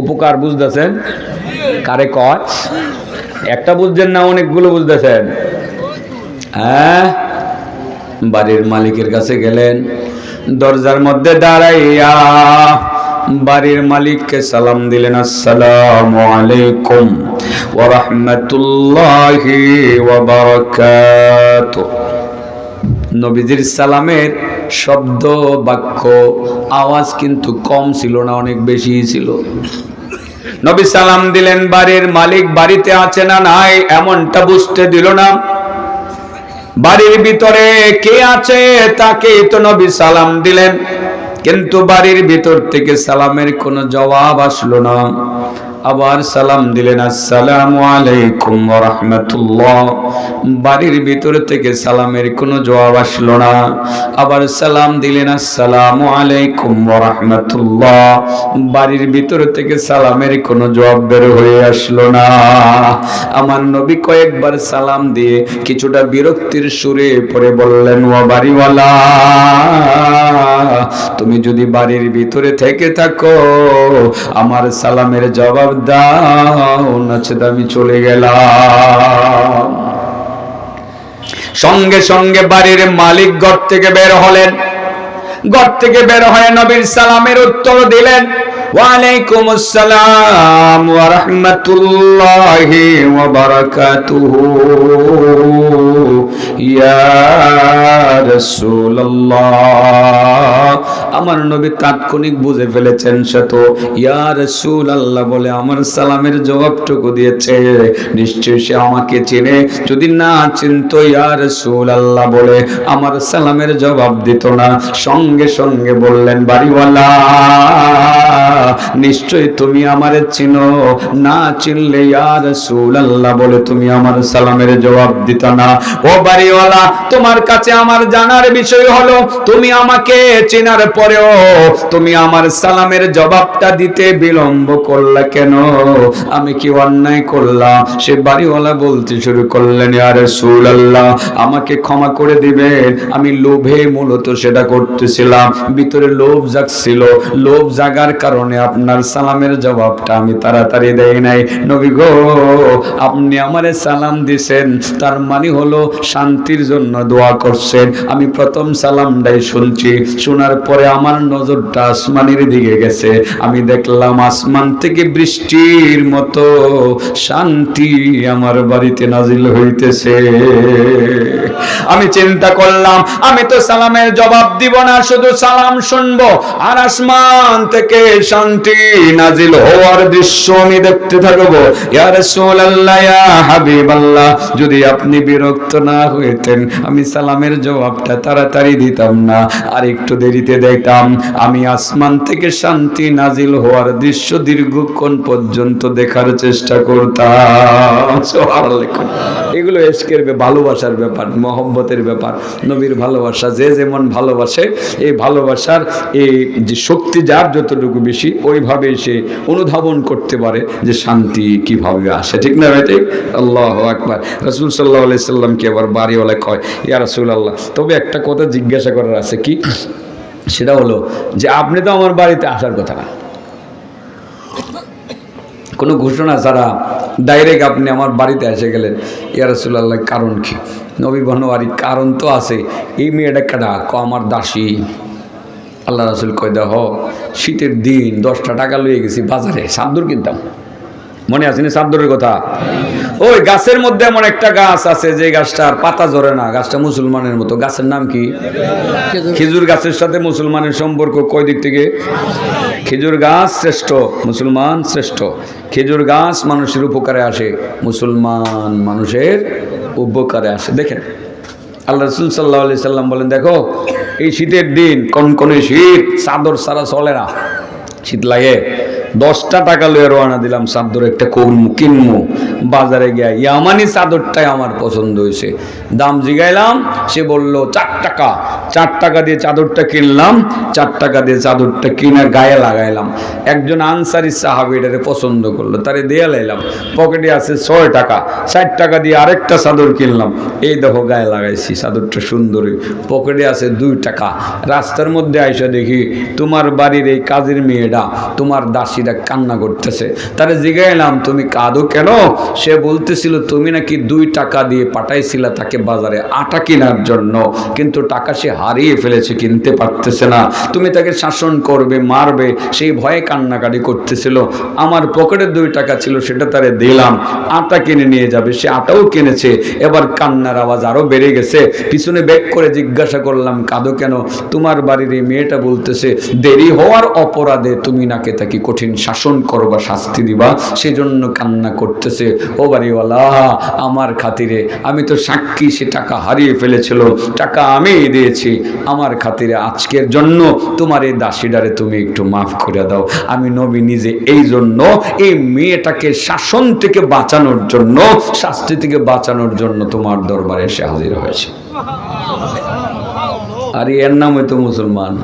Speaker 1: উপকার বুঝতেছেন? কারে কয়? একটা বুঝছেন না, অনেকগুলো বুঝতেছেন? হ্যাঁ, বাড়ির মালিকের কাছে গেলেন, দরজার মধ্যে দাঁড়াইয়া বাড়ির মালিককে সালাম দিলেন, আসসালামু আলাইকুম ওয়া রাহমাতুল্লাহি ওয়া বারাকাতুহু। নবীজির সালামের শব্দ, বাক্য, আওয়াজ কিন্তু কম ছিল না, অনেক বেশি ছিল। নবী সালাম দিলেন, বাড়ির মালিক বাড়িতে আছে না নাই এমনটা বুঝতে দিল না। বাড়ির ভিতরে কে আছে তাকে তো নবী সালাম দিলেন, কিন্তু বাড়ির ভিতর থেকে সালামের কোনো জবাব আসলো না। আবার সালাম দিলেন, আসসালামু আলাইকুম ওয়া রাহমাতুল্লাহ। বাড়ির ভিতর থেকে সালামের কোনো জবাব আসলো না। আবার সালাম দিলেন, আসসালামু আলাইকুম ওয়া রাহমাতুল্লাহ। বাড়ির ভিতর থেকে সালামের কোনো জবাব বের হয়ে আসলো না। আমার নবী কয়েকবার সালাম দিয়ে কিছুটা বিরক্তির সুরে পড়ে বললেন, ও বাড়িওয়ালা, তুমি যদি বাড়ির ভিতরে থেকে থাকো আমার সালামের জবাব দাও, নচেত আমি চলে গেলাম। সঙ্গে সঙ্গে বাড়ির মালিক ঘর থেকে বের হলেন। ঘর থেকে বের হয়ে নবীর সালামের উত্তর দিলেন, ওয়ালাইকুম আসসালাম ওয়া রাহমাতুল্লাহি ওয়া বারাকাতুহু ইয়া রাসূলুল্লাহ। আমার নবী তাৎক্ষণিক বুঝে ফেলেছেন সে তো ইয়া রাসূলুল্লাহ বলে আমার সালামের জবাবটুকু দিয়েছে, নিশ্চয়ই সে আমাকে চেনে। যদি না চিনতো ইয়া রাসূলুল্লাহ বলে আমার সালামের জবাব দিত না। সঙ্গে সঙ্গে বললেন, বাড়িওয়ালা, নিশ্চয় তুমি আমারে চিনো, না চিনলে ইয়া রাসূলুল্লাহ বলে তুমি আমার সালামের জবাব দিত না। ও বাড়িওয়ালা, তোমার কাছে আমার জানার বিষয় হলো, তুমি আমাকে চেনার পরেও তুমি আমার সালামের জবাবটা দিতে বিলম্ব করলা কেন? আমি কি অন্যায় করলাম? সে বাড়িওয়ালা বলতে শুরু করলেন, ইয়া রাসূলুল্লাহ আমাকে ক্ষমা করে দিবেন, আমি লোভে মূলত সেটা করতেছিলাম, ভিতরে লোভ জাগছিল, লোভ জাগার কারণে আপনার সালামের জবাবটা আমি তাড়াতাড়ি দেই নাই। নবী গো, আপনি আমারে সালাম দিছেন, তার মানে হলো শান্তির জন্য দোয়া করছেন। আমি প্রথম সালামটাই শুনছি, শোনার পরে আমার নজরটা আসমানের দিকে গেছে। আমি দেখলাম আসমান থেকে বৃষ্টির মতো শান্তি আমার বাড়িতে নাজিল হইতেছে। আমি চিন্তা করলাম, আমি তো সালামের জবাব দিব না, শুধু সালাম শুনবো আর আসমান থেকে শান্তি নাজিল হওয়ার দৃশ্য আমি দেখতে থাকবো। ইয়া রাসূলুল্লাহ, ইয়া হাবিবাল্লাহ, যদি আপনি বিরক্ত না হইতেন আমি সালামের জবাবটা তাড়াতাড়ি দিতাম না, আর একটু দেরিতে দিতাম। আমি আসমান থেকে শান্তি নাজিল হওয়ার দৃশ্য দীর্ঘক্ষণ পর্যন্ত দেখার চেষ্টা করতাম। সুবহানাল্লাহ। এগুলো ইশকের ভালোবাসার ব্যাপার, মহব্বতের ব্যাপার, নবীর ভালোবাসা। যে যেমন ভালোবাসে, এই ভালোবাসার এই যে শক্তি যার যতটুকু বেশি, ওইভাবে সে অনুধাবন করতে পারে যে শান্তি কিভাবে আসে। ঠিক না ভাই? ঠিক। আল্লাহু আকবার। রাসূল সাল্লাল্লাহু আলাইহি সাল্লামকে আবার বাড়িওয়ালা কয়, ইয়া রাসূলুল্লাহ, তবে একটা কথা জিজ্ঞাসা করার আছে। কি? সেটা হলো যে আপনি তো আমার বাড়িতে আসার কথা না, কোনো ঘোষণা ছাড়া ডাইরেক্ট আপনি আমার বাড়িতে এসে গেলেন। ইয়া রাসূলুল্লাহ, কারণ কি? নবী বনোয়ারি, কারণ তো আছে। এই মেয়েটা কাটা? আমার দাসী। আল্লাহ রাসূল কয়, দেখো শীতের দিন 10টা টাকা লয়ে গেছি বাজারে, চাদর কিনতাম। মনে আছে না চাদরের কথা? ওই গাছের মধ্যে এমন একটা গাছ আছে যে গাছটার পাতা ঝরে না, গাছটা মুসলমানের মতো। গাছের নাম কি? খেজুর গাছের সাথে মুসলমানের সম্পর্ক কয় দিক থেকে? খেজুর গাছ শ্রেষ্ঠ, মুসলমান শ্রেষ্ঠ। খেজুর গাছ মানুষের উপকারে আসে, মুসলমান মানুষের উপকারে আসে। দেখেন আল্লাহ রাসূল সাল্লাল্লাহু আলাইহি সাল্লাম বলেন, দেখো এই শীতের দিন, কনকনে শীত, চাদর ছাড়া চলে না, শীত লাগে। 10টা টাকা লয়ে রওনা দিলাম, চাদর একটা কিনবো। বাজারে গিয়া ইয়ামানি চাদরটাই আমার পছন্দ হয়েছে। দাম জিগাইলাম, সে বলল 4 টাকা। 4 টাকা দিয়ে চাদরটা কিনলাম। 4 টাকা দিয়ে চাদরটা কিনা গায়ে লাগাইলাম। একজন আনসারি সাহাবী এটারে পছন্দ করলো, তারে দিয়ে লাইলাম। পকেটে আছে 6 টাকা। 4 টাকা দিয়ে আরেকটা চাদর কিনলাম। এই দেখো গায়ে লাগাইছি, চাদরটা সুন্দরী। পকেটে আছে 2 টাকা। রাস্তার মধ্যে আইসা দেখি তোমার বাড়ির এই কাজের মেয়েটা, তোমার দাসী কান্না করতেছে। তারে জিগাইলাম, তুমি কাঁদো কেন? সে বলতেছিল তুমি নাকি 2 টাকা দিয়ে পাঠাইছিলা তাকে বাজারে আটা কেনার জন্য, কিন্তু টাকা সে হারিয়ে ফেলেছে, কিনতে পারতেছে না। তুমি তাকে শাসন করবে, মারবে, সেই ভয়ে কান্নাকাটি করতেছিল। আমার পকেটে 2 টাকা ছিল, সেটা তারে দিলাম, আটা কিনে নিয়ে যাবে। সে আটাও কিনেছে। এবার কান্নার আওয়াজ আরো বেড়ে গেছে। পিছনে ব্যাক করে জিজ্ঞাসা করলাম, কাঁদো কেন? তোমার বাড়ির এই মেয়েটা বলতেছে দেরি হওয়ার অপরাধে তুমি নাকি তাকে কঠিন শাসন করবা, শাস্তি দিবা, সেজন্য কান্না করতেছে। ও বাড়িওয়ালা, আমার খাতিরে, আমি তো সাক্ষী, সে টাকা হারিয়ে ফেলেছিল, টাকা আমি দিয়েছি। আমার খাতিরে আজকের জন্য তোমার এই দাসীটারে তুমি একটু মাফ করে দাও। আমি নবী নিজে এই জন্য এই মেয়েটাকে শাসন থেকে বাঁচানোর জন্য, শাস্তি থেকে বাঁচানোর জন্য তোমার দরবারে এসে হাজির হয়েছে। আর এর নাম হয়তো মুসলমান,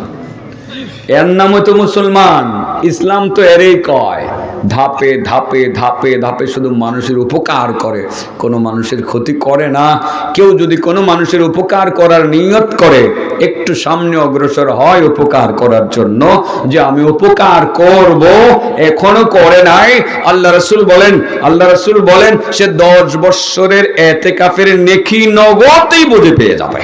Speaker 1: এর নাম হয়তো মুসলমান। ইসলাম তো এরই কয়, ধাপে ধাপে ধাপে ধাপে শুধু মানুষের উপকার করে, কোনো মানুষের ক্ষতি করে না। কেউ যদি কোনো মানুষের উপকার করার নিয়ত করে, একটু সামনে অগ্রসর হয় উপকার করার জন্য, যে আমি উপকার করব, এখনো করে নাই, আল্লাহ রাসূল বলেন সে 10 বছরের ইতিকাফের নেকি নগদেই বুঝে পেয়ে যাবে।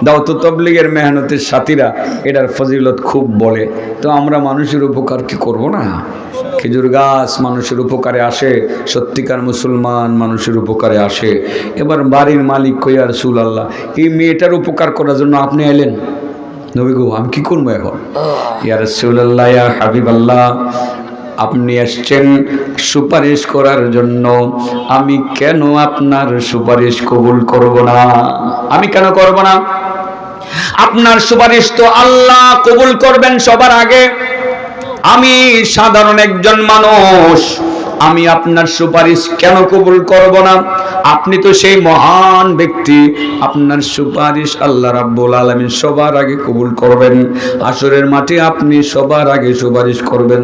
Speaker 1: দাওয়াত তাবলীগের মেহনতের সাথীরা এটার ফজিলত খুব বলে। তো আমরা মানুষের উপকার কি করব না? খেজুর গাছ মানুষের উপকারে আসে, সত্যিকার মুসলমান মানুষের উপকারে আসে। এবার বাড়ির মালিক কই, ইয়া রাসূলুল্লাহ, এই মেয়েটার উপকার করার জন্য আপনি এলেন, নবী গো আমি কি করবো এখন? ইয়া রাসূলুল্লাহ, ইয়া হাবিবাল্লাহ, আপনি এসেছেন সুপারিশ করার জন্য, আমি কেন আপনার সুপারিশ কবুল করব না? আমি কেন করব না? আপনার সুপারিশ তো আল্লাহ কবুল করবেন সবার আগে। আমি সাধারণ একজন মানুষ, আমি আপনার সুপারিশ কেন কবুল করব না? আপনি তো সেই মহান ব্যক্তি, আপনার সুপারিশ আল্লাহ রাব্বুল আলামিন সবার আগে কবুল করবেন। হাসরের মাঠে আপনি সবার আগে সুপারিশ করবেন,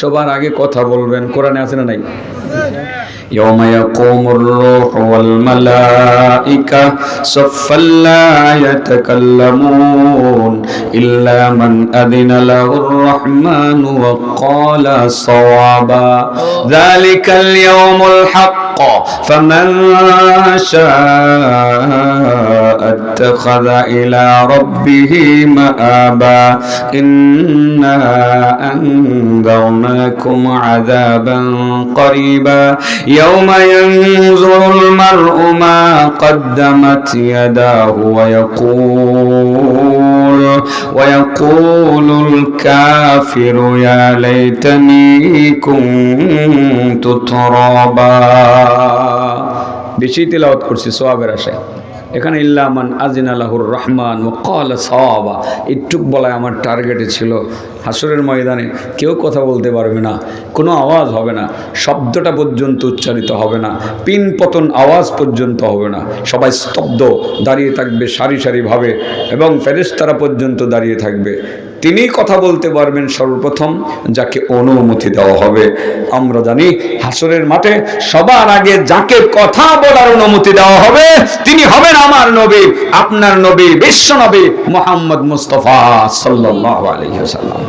Speaker 1: সবার আগে কথা বলবেন। কোরআনে আছে না নাই? يوم يقوم الروح والملائكة صفا لا يتكلمون إلا من أذن له الرحمن وقال صوابا ذلك اليوم الحق فمن شاء اتخذ إلى ربه مآبا إنا أنذرناكم عذابا قريبا কাযিবা ইয়াওমা ইয়ানজুরুল মারউ মা قدمت يداه ويقول الكافر يا ليتني كنت ترابا বেশি তেলাওয়াত করছি সওয়াবের আশায় এখানে ইল্লা মান আযিনা লাহুর রহমান ওয়া ক্বালা সাওয়াবা এইটুক বলা আমার টার্গেটে ছিল হাসরের ময়দানে কেউ কথা বলতে পারবে না কোনো আওয়াজ হবে না শব্দটা পর্যন্ত উচ্চারিত হবে না পিন পতন আওয়াজ পর্যন্ত হবে না সবাই স্তব্ধ দাঁড়িয়ে থাকবে সারি সারিভাবে এবং ফেরেশতারা পর্যন্ত দাঁড়িয়ে থাকবে তিনি কথা বলতে পারবেন সর্বপ্রথম যাকে অনুমতি দেওয়া হবে আমরা জানি হাসরের মাঠে সবার আগে যাকে কথা বলার অনুমতি দেওয়া হবে তিনি হবেন আমার নবী আপনার নবী বিশ্ব নবী মুহাম্মদ মুস্তাফা সাল্লাল্লাহু আলাইহি ওয়াসাল্লাম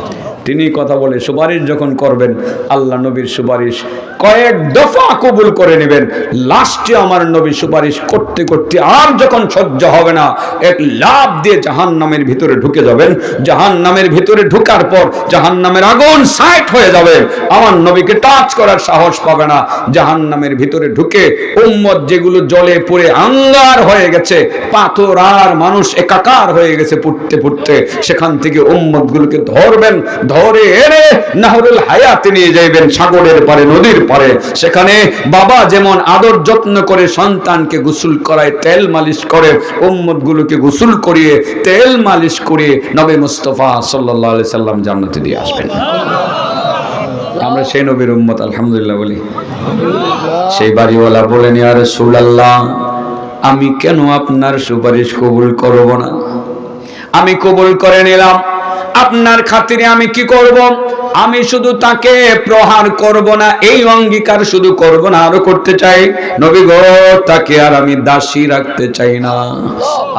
Speaker 1: তিনি কথা বলে সুপারিশ যখন করবেন আল্লাহ নবীর সুপারিশ কয়েক দফা কবুল করে নেবেন লাস্টে আমার নবী সুপারিশ করতে করতে আর যখন সহ্য হবে না এক লাফ দিয়ে জাহান্নামের ভিতরে ঢুকে যাবেন জাহান্নামের ভিতরে ঢোকার পর জাহান্নামের আগুন সাইট হয়ে যাবে আমার নবীকে টাচ করার সাহস পাবে না জাহান্নামের ভিতরে ঢুকে উম্মত যেগুলো জলে পুড়ে আঙ্গার হয়ে গেছে পাথর আর মানুষ একাকার হয়ে গেছে পুড়তে পুড়তে সেখান থেকে উম্মতগুলোকে ধরবেন ধরে এনে নাহরুল হায়াতে নিয়ে যাইবেন সাগরের পারে নদীর পারে সেখানে বাবা যেমন আদর যত্ন করে সন্তানকে গোসল করায় তেল মালিশ করে উম্মতগুলোকে গোসল করিয়ে তেল মালিশ করে নবী মুস্তাফা সাল্লাল্লাহু আলাইহি সাল্লাম জান্নাতে দিয়ে আসবেন আমরা সেই নবীর উম্মত আলহামদুলিল্লাহ বলি সেই বাড়িওয়ালা বলেন ইয়া রাসূলুল্লাহ আমি কেন আপনার সুপারিশ কবুল করব না আমি কবুল করে নিলাম আপনার খাতিরে আমি কি করব আমি শুধু তাকে প্রহার করব না এই অঙ্গীকার শুধু করব না আরো করতে চাই নবী গো তাকে আর আমি দাসী রাখতে চাই না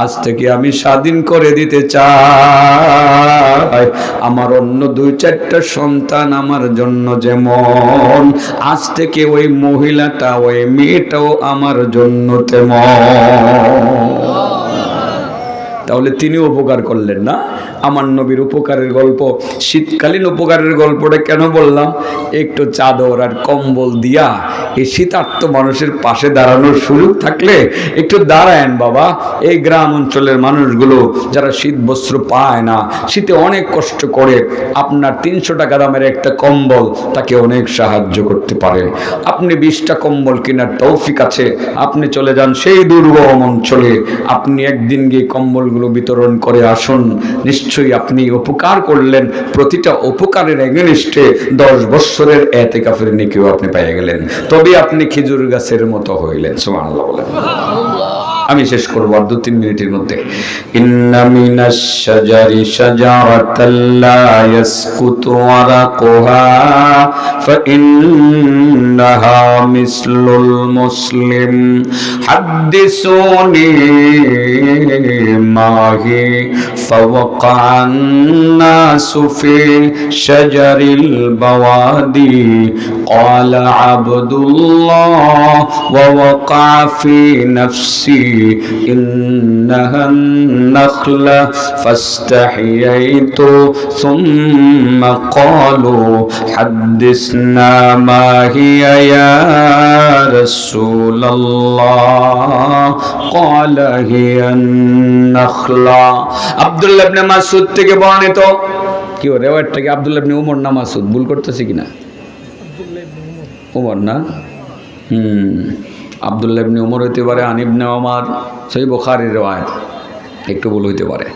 Speaker 1: আজ থেকে আমি স্বাধীন করে দিতে চাই আমার অন্য দুই চারটা সন্তান আমার জন্য যেমন আজ থেকে ওই মহিলাটা ওই মেয়েটাও আমার জন্য তেমন তাহলে তিনি উপকার করলেন না আমার নবীর উপকারের গল্প শীতকালীন উপকারের গল্পটা কেন বললাম একটু চাদর আর কম্বল দিয়া এই শীতার্ত মানুষের পাশে দাঁড়ানোর সুযোগ থাকলে একটু দাঁড়ায়েন বাবা এই গ্রাম অঞ্চলের মানুষগুলো যারা শীত বস্ত্র পায় না শীতে অনেক কষ্ট করে আপনার 300 টাকা দামের একটা কম্বল তাকে অনেক সাহায্য করতে পারে আপনি 20টা কম্বল কেনার তৌফিক আছে আপনি চলে যান সেই দুর্গম অঞ্চলে আপনি একদিন গিয়ে কম্বলগুলো বিতরণ করে আসুন নিশ্চয়ই আপনি উপকার করলেন প্রতিটা উপকারের এগেনস্টে 10 বছরের ইতিকাফের নেকিও আপনি পেয়ে গেলেন তবে আপনি খেজুর গাছের মতো হইলেন সুবহানাল্লাহ বলেন আমি শেষ করব আর 2-3 মিনিটের মধ্যে ইন্না মিনাশ শাজারি শাজারাতাল লা ইয়াসকুতু ওয়ারাকুহা ফাইন্নাহা মিসলুল মুসলিম হাদিসুনি মাহি ফাওয়াকান নাসু ফি শাজারিল বাওয়াদি ক্বালা আবদুল্লাহ ওয়া ওয়াকা ফি নাফসি إنها النخلة فاستحييت ثم قالوا حدثنا ما هي يا رسول الله قال هي النخلة عبد الله بن مسعود থেকে বর্ণিত কি ওরে ওটা কি আব্দুল্লাহ ইবনে উমর না মাসউদ ভুল করতেছি কিনা আব্দুল্লাহ ইবনে উমর না আব্দুল্লাহ ইবনে উমর হইতে পারে আন ইবনে ওমর সহিহ বুখারীর riwayat একটু ভুল হইতে পারে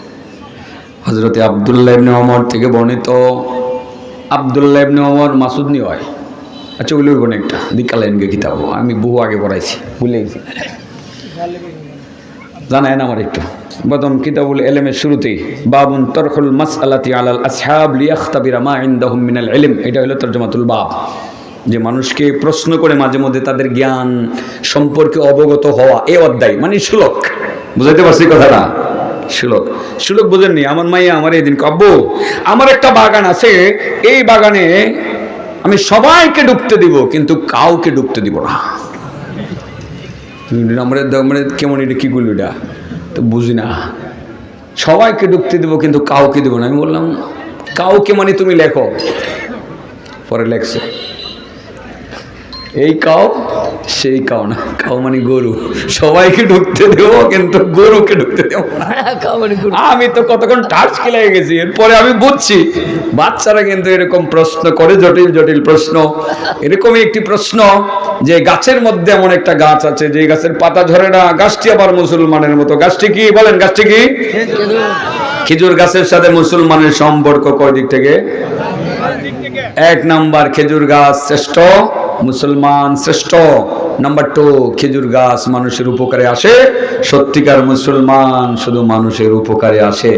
Speaker 1: হযরতে আব্দুল্লাহ ইবনে ওমর থেকে বর্ণিত আব্দুল্লাহ ইবনে ওমর মাসউদ নি হয় আচ্ছা ওই লইব না একটা দিকালেন গে কিতাব আমি বহু আগে পড়াইছি ভুলে গেছি জানেন আমার একটু প্রথম কিতাবুল ইলমের শুরুতেই বাবুন তারহুল মাসআলাতি আলাল আসহাব লিয়াখতাবিরা মা ইনদাহুম মিনাল ইলম এটা হলো তরজমাতুল বাব যে মানুষকে প্রশ্ন করে মাঝে মধ্যে তাদের জ্ঞান সম্পর্কে অবগত হওয়া এই অধ্যায় মানে শ্লোক বুঝাইতে পারছি কথাটা শ্লোক বুঝেননি আমার মাইয়া আমার এদিন আব্বু আমার একটা বাগান আছে এই বাগানে আমি সবাইকে ডুবতে দিব কিন্তু কাউকে ডুবতে দিব না আমরা কেমন এটা কি করলো এটা তো বুঝি না সবাইকে ডুবতে দিব কিন্তু কাউকে দিব না আমি বললাম কাউকে মানে তুমি লেখো পরে লেখছে এই কাও সেই কাও না, কাও মানে গরু। সবাইকে ঢুকতে দেবো কিন্তু গরুকে ঢুকতে দেবো না। আমি তো কতক্ষণ টাচ খেলে গেছি, এরপরে আমি বুঝছি বাচ্চারা কিন্তু এরকম প্রশ্ন করে, জটিল জটিল প্রশ্ন। এরকমই একটি প্রশ্ন যে গাছের মধ্যে এমন একটা গাছ আছে যে গাছের পাতা ঝরে না, গাছটি আবার মুসলমানের মতো। গাছটি কি বলেন? গাছটি কি? খেজুর গাছের সাথে মুসলমানের সম্পর্ক কয় দিক থেকে? এক নাম্বার, খেজুর গাছ শ্রেষ্ঠ, মুসলমান শ্রেষ্ঠ। নাম্বার 2, খেজুর গাছ মানুষের উপকারে আসে, সত্যিকার মুসলমান শুধু মানুষের উপকারে আসে।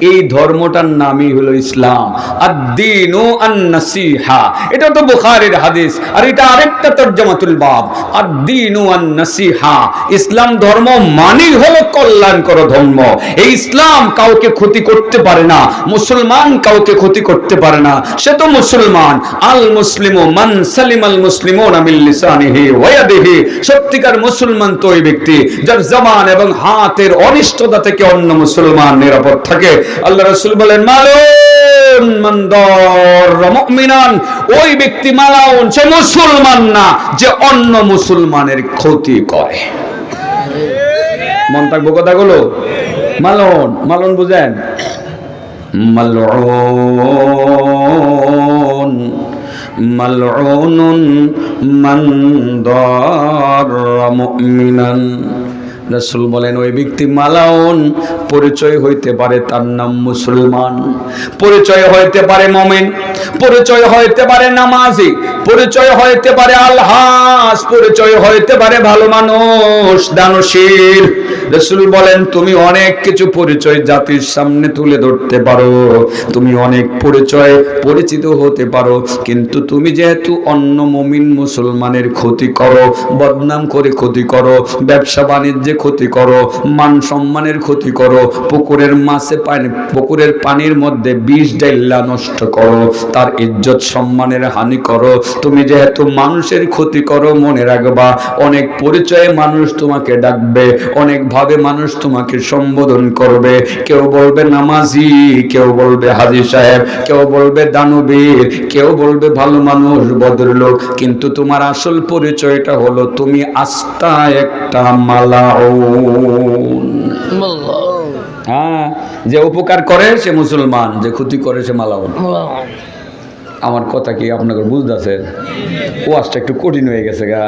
Speaker 1: এই ধর্মটার নামই হলো ইসলাম। আদ-দীনু আন-নাসিহা, এটা তো বুখারীর হাদিস, আর এটা আরেকটা তরজমাতুল বাব। আদ-দীনু আন-নাসিহা, ইসলাম ধর্ম মানেই হলো কল্যাণকর ধর্ম। এই ইসলাম কাউকে ক্ষতি করতে পারে না, মুসলমান কাউকে ক্ষতি করতে পারে না, সে তো মুসলমান। আল মুসলিমু মান সালিমাল মুসলিমুনা মিন লিসানিহি ওয়া ইয়াদিহি, সত্যিকার মুসলমান তো ওই ব্যক্তি যার জবান এবং হাতের অনিষ্টতা থেকে অন্য মুসলমান নিরাপদ থাকে। আল্লাহ রাসূল বলেন মালুন মান দাররা মুমিনান, ওই ব্যক্তি মালাউন, সে মুসলমান না যে অন্য মুসলমানের ক্ষতি করে। মন থাকবো কথাগুলো। মালুন, মালুন বুঝেন? মালউন মালউনুন মান দাররা মুমিনান। রাসূল বলেন ওই ব্যক্তি মালাউন, পরিচয় হইতে পারে তার নাম মুসলমান, পরিচয় হইতে পারে মুমিন, পরিচয় হইতে পারে নামাজি, পরিচয় হইতে পারে আলহাস, পরিচয় হইতে পারে ভালো মানুষ, দানশীল। রাসূল বলেন তুমি অনেক কিছু পরিচয় জাতির সামনে তুলে ধরতে পারো, তুমি অনেক পরিচয় পরিচিত হতে পারো, কিন্তু তুমি যেহেতু অন্য মুমিন মুসলমানের ক্ষতি করো, বদনাম করে ক্ষতি করো, ব্যবসা বাণিজ্যে ক্ষতি করো, মান সম্মানের ক্ষতি করো, পুকুরের মাছে পুকুরের পানির মধ্যে বিষ ঢাইলা নষ্ট করো, তার ইজ্জত সম্মানের হানি করো, তুমি যেহেতু মানুষের ক্ষতি করো, মনে রাখবা অনেক পরিচয়ে মানুষ তোমাকে ডাকবে, অনেক ভাবে মানুষ তোমাকে সম্বোধন করবে। কেউ বলবে নামাজি, কেউ বলবে হাজী সাহেব, কেউ বলবে দানবীর, কেউ বলবে ভালো মানুষ, ভদ্রলোক, কিন্তু তোমার আসল পরিচয়টা হলো তুমি আস্তা একটা মালাউন। হ্যাঁ, যে উপকার করে সে মুসলমান, যে ক্ষতি করে সে মালাউন। আমার কথা কি আপনাদের বুঝতেছে? ওয়াজটা একটু কঠিন হয়ে গেছে গা।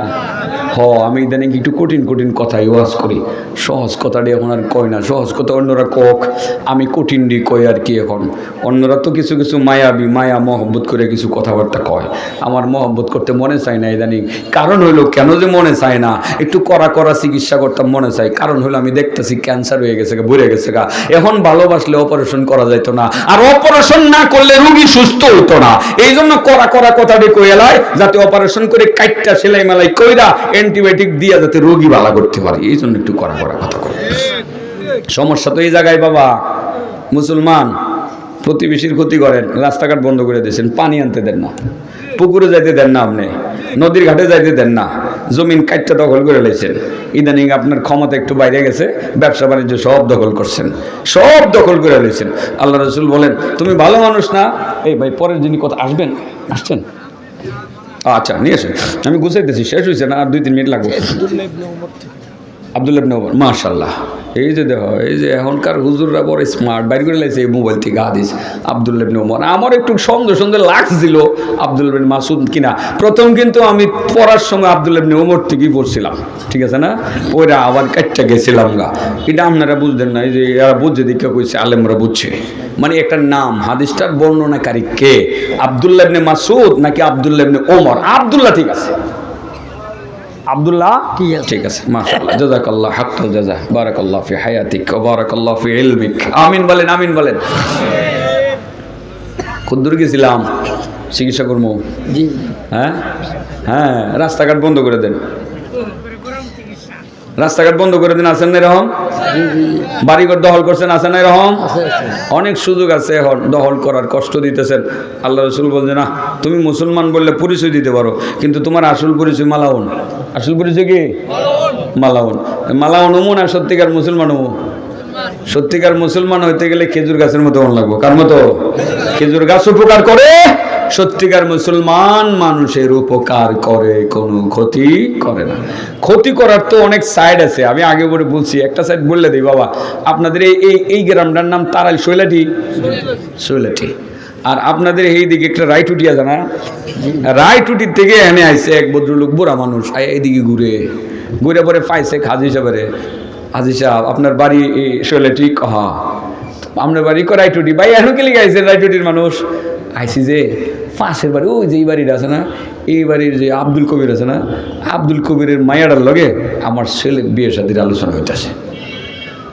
Speaker 1: আমি ইদানিং একটু কঠিন কঠিন কথাই ওয়াজ করি, সহজ কথাটি এখন আর কই না। সহজ কথা অন্যরা কক, আমি কঠিন দি কই আর কি। এখন অন্যরা তো কিছু কিছু মায়াবী, মায়া মহব্বত করে কিছু কথাবার্তা কয়, আমার মহব্বত করতে মনে চায় না ইদানিং। কারণ হইলো, কেন যে মনে চায় না, একটু করা করা চিকিৎসা করতাম মনে চাই। কারণ হলো আমি দেখতেছি ক্যান্সার হয়ে গেছে গা, ভরে গেছে গা। এখন ভালোবাসলে অপারেশন করা যাইত না, আর অপারেশন না করলে রোগী সুস্থ হইতো না। এই জন্য করা করা কথাটি কই এলাই, যাতে অপারেশন করে কাটটা সেলাই মেলাই কইরা অ্যান্টিবায়োটিক দিয়া যাতে রোগী ভালো করতে পারে, এই জন্য একটু করা করা কথা কই। সমস্যা তো এই জায়গায় বাবা, মুসলমান প্রতিবেশীর ক্ষতি করেন, রাস্তাঘাট বন্ধ করে দিয়েছেন, পানি আনতে দেন না, পুকুরে যাইতে দেন না, আপনি নদীর ঘাটে যাইতে দেন না, জমিন কাটটা দখল করে লাইছেন। ইদানিং আপনার ক্ষমতা একটু বাইরে গেছে, ব্যবসা বাণিজ্য সব দখল করছেন, সব দখল করে লাইছেন। আল্লাহ রাসূল বলেন তুমি ভালো মানুষ না। এই ভাই পরের যিনি কথা আসবেন, আসছেন? আচ্ছা নিয়ে আসেন, আমি গুছাইতেছি, শেষ হয়েছে না, আর 2-3 মিনিট লাগবে। আব্দুল্লাহ ইবনে ওমর, মাশাআল্লাহ। এই যে দেখো, এই যে এখনকার হুজুররা বড় স্মার্ট, বাইর করে লাইছে এই মোবাইল থেকে হাদিস। আব্দুল্লাহ ইবনে ওমর, আমার একটু সন্দেহ সন্দেহ লাগছিল আব্দুল্লাহ ইবনে মাসউদ কিনা। প্রথম কিন্তু আমি পড়ার সময় আব্দুল্লাহ ইবনে ওমর থেকেই পড়ছিলাম, ঠিক আছে না? ওইটা আবার কাটটা গেছিলাম গা। এটা আপনারা বুঝলেন না, এই যে এরা বুঝছে দিকে কইছে, আলেমরা বুঝছে। মানে একটা নাম, হাদিসটার বর্ণনাকারী কে, আব্দুল্লাহ ইবনে মাসউদ নাকি আব্দুল্লাহ ইবনে ওমর? আব্দুল্লাহ ঠিক আছে, আব্দুল্লাহ ঠিক আছে, মাশাআল্লাহ, জাযাকাল্লাহ হাক্কাল জাযা, বারাকাল্লাহু ফি হায়াতিক ওয়া বারাকাল্লাহু ফি ইলমিক। আমিন বলেন, আমিন বলেন। কদ্দুর গেছিলাম চিকিৎসা করব? জি। হ্যাঁ, রাস্তাঘাট বন্ধ করে দেন, রাস্তাঘাট বন্ধ করে দিন। আছেন না এরকম? বাড়িঘর দখল করছেন, আছেন না এরকম? অনেক সুযোগ আছে, এখন দখল করার, কষ্ট দিতেছেন। আল্লাহ রাসূল বলছে না, তুমি মুসলমান বললে পরিচয় দিতে পারো, কিন্তু তোমার আসল পরিচয় মালাউন। আসল পরিচয় কি? মালাউন। মালাউন হমু না সত্যিকার মুসলমান হমু? সত্যিকার মুসলমান হইতে গেলে খেজুর গাছের মতো মন লাগবো। কার মতো? খেজুর গাছ উপকার করে, সত্যিকার মুসলমান মানুষের উপকার করে, কোনো ক্ষতি করে না। ক্ষতি করার তো অনেক সাইড আছে, আমি আগে বলে বলছি, একটা সাইড বললে দিই বাবা। আপনাদের এই গ্রামটার নাম তারাইল শৈলাটি, শৈলাটি। আর আপনাদের এই দিকে একটা রায়টুটি আছে না, রায়টুটির থেকে এনে আইছে এক ভদ্রলোক, বুড়া মানুষ, এইদিকে ঘুরে ঘুরে পরে পাইছে হাজি সাহেবের। হাজি সাহেব আপনার বাড়ি শৈলাটি? হ্যাঁ। আপনার বাড়ি রায়টুটি? ভাই এখন কে লিখে আইছেন রায়টুটির মানুষ? আইসি যে পাশের বাড়ি, ওই যে এই বাড়িটা আছে না, এই বাড়ির যে আব্দুল কবির আছে না, আব্দুল কবিরের মাইয়াটার লগে আমার ছেলের বিয়ে শাদীর আলোচনা হইতেছে।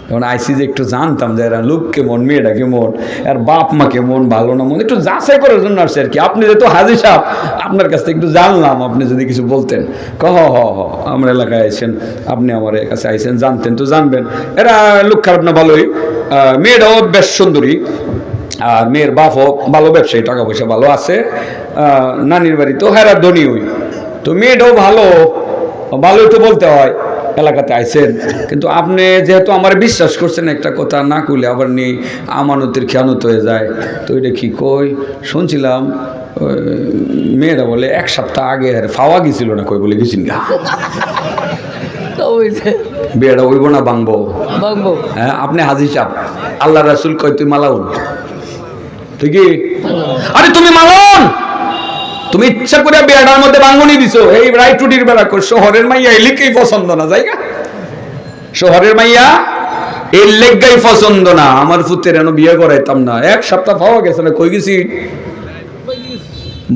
Speaker 1: এখন আইসি যে একটু জানতাম যে এরা লোক কেমন, মেয়েটা কেমন, আর বাপ মা কেমন, ভালো না মন, একটু যাচাই করার জন্য আসছে আর কি। আপনি যেহেতু হাজি সাহেব, আপনার কাছ থেকে একটু জানলাম, আপনি যদি কিছু বলতেন। আমার এলাকায় আইসেন, আপনি আমার কাছে আইসেন, জানতেন তো জানবেন। এরা লোক খারাপ না, ভালোই। মেয়েটাও বেশ সুন্দরী, আর মেয়ের বাপও ভালো ব্যবসায়ী, টাকা পয়সা ভালো আছে। নানির বাড়ি তো হেরা ধনী হই, তো মেয়েটাও ভালো, ভালোই তো বলতে হয়। এলাকাতে আইসেন, কিন্তু আপনি যেহেতু আমার বিশ্বাস করছেন, একটা কথা না কইলে আবার নেই আমানতের খেয়ানত হয়ে যায়। তো এটা কি কই শুনছিলাম, মেয়েরা বলে এক সপ্তাহ আগে ফাওয়া গেছিল না, কই বলে গেছিন গা, বিয়েটা হইব না ভাঙবো? হ্যাঁ, আপনি হাজি সাহেব, আল্লাহ রাসূল কয় তুই মালাউন, ঠিকই? আরে তুমি মালাউন, তুমি ইচ্ছা করে বিয়াটার মধ্যে বাঙ্গুনি দিছো। এই রায়টুটির বেলা শহরের মাইয়া এলিকেই পছন্দ না, জায়গা শহরের মাইয়া এই লেগাই পছন্দ না। আমার পুত্রের এনে বিয়ে করাইতাম না, এক সপ্তাহ পাওয়া গেছে না, কই গেছি?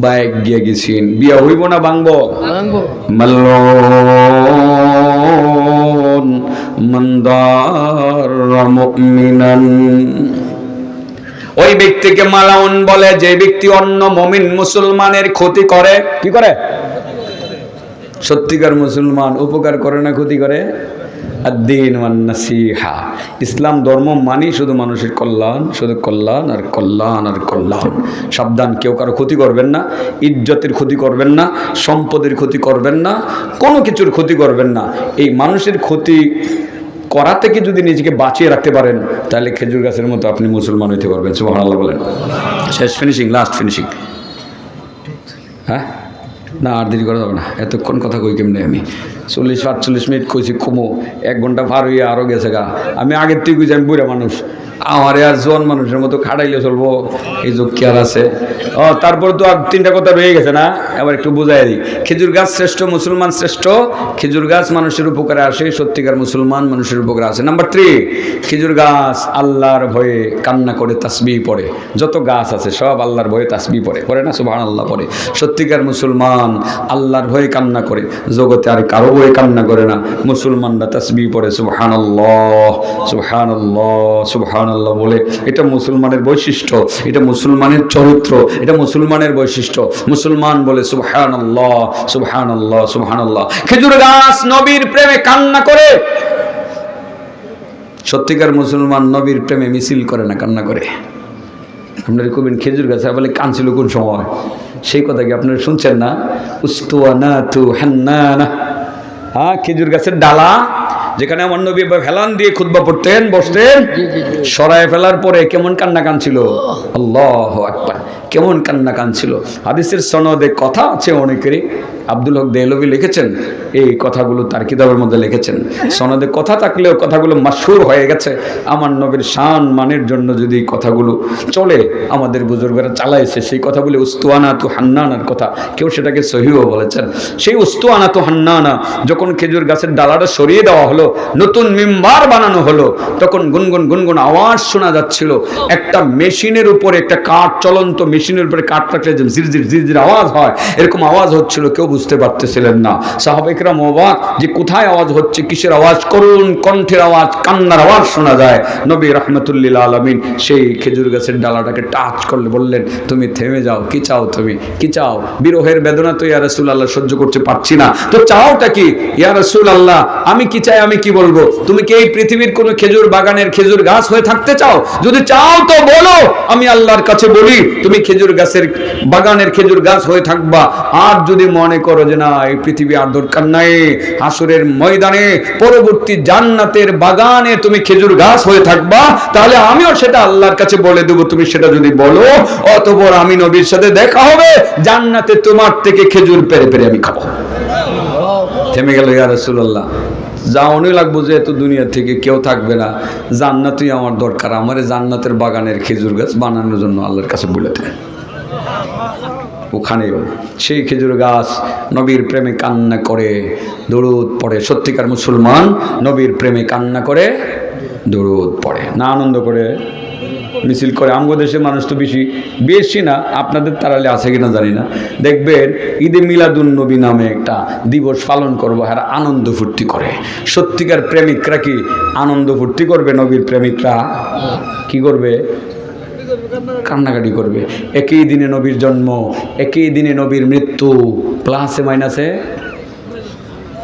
Speaker 1: বাইক গিয়ে গেছিন, বিয়া হইব না ভাঙবো? মাল্লুন মানদার মুমিনান, ওই ব্যক্তিকে মালাউন বলে যে ব্যক্তি অন্য মুমিন মুসলমানের ক্ষতি করে। কি করে? সত্যিকার মুসলমান উপকার করে না ক্ষতি করে? আদ-দীন ওয়ান নাসিহা, ইসলাম ধর্ম মানি শুধু মানুষের কল্যাণ, শুধু কল্যাণ আর কল্যাণ আর কল্যাণ। সাবধান, কেউ কারো ক্ষতি করবেন না, ইজ্জতের ক্ষতি করবেন না, সম্পদের ক্ষতি করবেন না, কোনো কিছুর ক্ষতি করবেন না। এই মানুষের ক্ষতি করা থেকে যদি নিজেকে বাঁচিয়ে রাখতে পারেন, তাহলে খেজুর গাছের মতো আপনি মুসলমান হইতে পারবেন। সুবহানাল্লাহ বলেন। শেষ, ফিনিশিং, লাস্ট ফিনিশিং। হ্যাঁ না, আর দেরি করা যাবে না, এতক্ষণ কথা কই কেমনে আমি? 40-48 মিনিট কইছি, কমো 1 ঘন্টা পার হইয়া আরও গেছে গা। আমি আগের থেকে কইছি আমি বুড়া মানুষ, আমার আর জোয়ান মানুষের মতো খাটাইলে চলবো, এই যুগ কি আর আছে? তারপরে তো আর 3টা কথা রয়ে গেছে না, এবার একটু বুঝাই দিই। খেজুর গাছ শ্রেষ্ঠ, মুসলমান শ্রেষ্ঠ। খেজুর গাছ মানুষের উপকারে আসে, সত্যিকার মুসলমান মানুষের উপকারে আসে। নাম্বার 3, খেজুর গাছ আল্লাহর ভয়ে কান্না করে তাসবিহ পড়ে। যত গাছ আছে সব আল্লাহর ভয়ে তাসবিহ পড়ে না? সুবহানাল্লাহ পড়ে। সত্যিকার মুসলমান আল্লাহর ভয়ে কান্না করে, জগতে আর কারো ভয়ে কান্না করে না। মুসলমানরা তাসবিহ পড়ে, সুবহানাল্লাহ সুবহানাল্লাহ সুবহানাল্লাহ বলে। এটা মুসলমানের বৈশিষ্ট্য, এটা মুসলমানের চরিত্র, এটা মুসলমানের বৈশিষ্ট্য। মুসলমান বলে সুবহানাল্লাহ সুবহানাল্লাহ সুবহানাল্লাহ। খেজুর গাছ নবীর প্রেমে কান্না করে। সত্যিকার মুসলমান নবীর প্রেমে মিছিল করে না, কান্না করে। আপনারা কবেন খেজুর গাছে বলে কাঁদছিল কোন সময়? সেই কথা কি আপনারা শুনছেন না? উস্তুয়ানাতু হান্নানা, হ্যাঁ, খেজুর গাছের ডালা যেখানে আমার নবী হেলান দিয়ে খুতবা পড়তেন, বসতেন, সরায় ফেলার পরে কেমন কান্না কাঁদছিল। আল্লাহু আকবার, কেমন কান্না কাঁদছিল। হাদিসের সনদে কথা আছে অনেকেরই। আব্দুল হক দেহলভী লিখেছেন এই কথাগুলো, তার কিতাবের মধ্যে লিখেছেন। সনদে কথা থাকলেও কথাগুলো মাশহুর হয়ে গেছে। আমার নবীর শান মানের জন্য যদি কথাগুলো চলে, আমাদের বুজুর্গরা চালাইছে সেই কথাগুলো। উস্তুয়ানাতু হান্নানার কথা, কেউ সেটাকে সহিহও বলেছেন। সেই উস্তুয়ানাতু হান্নানা যখন খেজুর গাছের ডালাটা সরিয়ে দেওয়া হলো, নতুন মিম্বার বানানো হলো, তখন গুনগুন গুনগুন আওয়াজ শোনা যাচ্ছিল। একটা মেশিনের উপরে, একটা কাঠ, চলন্ত মেশিনের উপরে কাঠ রাখলে যে ঝিরঝির ঝিরঝির আওয়াজ হয়, এরকম আওয়াজ হচ্ছিল। কেউ বুঝতে পারতেছিলেন না। সাহাবায়ে কেরাম অবাক যে কোথায় আওয়াজ হচ্ছে, কিসের আওয়াজ? করুণ কণ্ঠের আওয়াজ, কান্নার আওয়াজ শোনা যায়। নবী রাহমাতুল্লিল আলামিন সেই খেজুর গাছের ডালাটাকে টাচ করলে বললেন, তুমি থেমে যাও। কি চাও তুমি? কি চাও? বিরহের বেদনা তো ইয়া রাসূলুল্লাহ সহ্য করতে পারছি না, তো চাওটা কি? ইয়া রাসূলুল্লাহ আমি কি চাই, আমি কি বলবো? তুমি কি এই পৃথিবীর কোন খেজুর বাগানের খেজুর গাছ হয়ে থাকতে চাও? যদি চাও তো বলো, আমি আল্লাহর কাছে বলি তুমি খেজুর গাছের বাগানের খেজুর গাছ হয়ে থাকবা। আর যদি মনে করো যে না এই পৃথিবী আর দরকার নাই, হাসরের ময়দানে পরবর্তী জান্নাতের বাগানে তুমি খেজুর গাছ হয়ে থাকবা, তাহলে আমিও সেটা আল্লাহর কাছে বলে দেবো। তুমি সেটা যদি বলো, অতঃপর আমি নবীর সাথে দেখা হবে, জান্নাতে তোমার থেকে খেজুর পেরে পেরে আমি খাবো। থেমে গেল ইয়া রাসূলুল্লাহ, যাওয়ানোই লাগবো, যেহেতু দুনিয়া থেকে কেউ থাকবে না, জান্নাতই আমার দরকার। আমার জান্নাতের বাগানের খেজুর গাছ বানানোর জন্য আল্লাহর কাছে বলে দেয়। ওখানেও সেই খেজুর গাছ নবীর প্রেমে কান্না করে দরুদ পড়ে। সত্যিকার মুসলমান নবীর প্রেমে কান্না করে দরুদ পড়ে না, আনন্দ করে মিছিল করে। আমগো দেশের মানুষ তো বেশি বেশি না, আপনাদের তারালে আছে কিনা জানি না, দেখবেন ঈদে মিলাদুন নবী নামে একটা দিবস পালন করবো, হ্যাঁ আনন্দ ফুর্তি করে। সত্যিকার প্রেমিকরা কি আনন্দ ফুর্তি করবে? নবীর প্রেমিকরা কি করবে? কান্নাকাটি করবে। একই দিনে নবীর জন্ম, একই দিনে নবীর মৃত্যু, প্লাসে মাইনাসে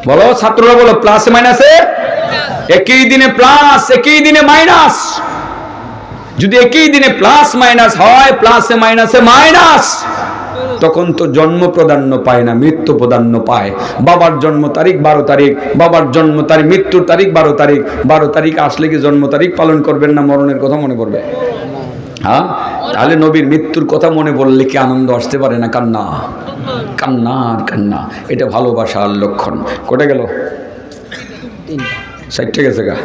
Speaker 1: বলো ছাত্ররা, বলো প্লাসে মাইনাসে? একই দিনে প্লাস, একই দিনে মাইনাস। যদি একই দিনে প্লাস মাইনাস হয়, প্লাসে মাইনাসে মাইনাস, তখন তো জন্ম প্রাধান্য পায় না, মৃত্যু প্রাধান্য পায়। বাবার জন্ম তারিখ 12 তারিখ, বাবার জন্ম তারিখ, মৃত্যুর তারিখ 12 তারিখ। 12 তারিখ আসলে কি জন্ম তারিখ পালন করবেন না মরণের কথা মনে পড়বে? হ্যাঁ, তাহলে নবীর মৃত্যুর কথা মনে পড়লে কি আনন্দ আসতে পারে না? কান্না, কান্না আর কান্না, এটা ভালোবাসার লক্ষণ। কোটে গেল? 60 গেছে গা।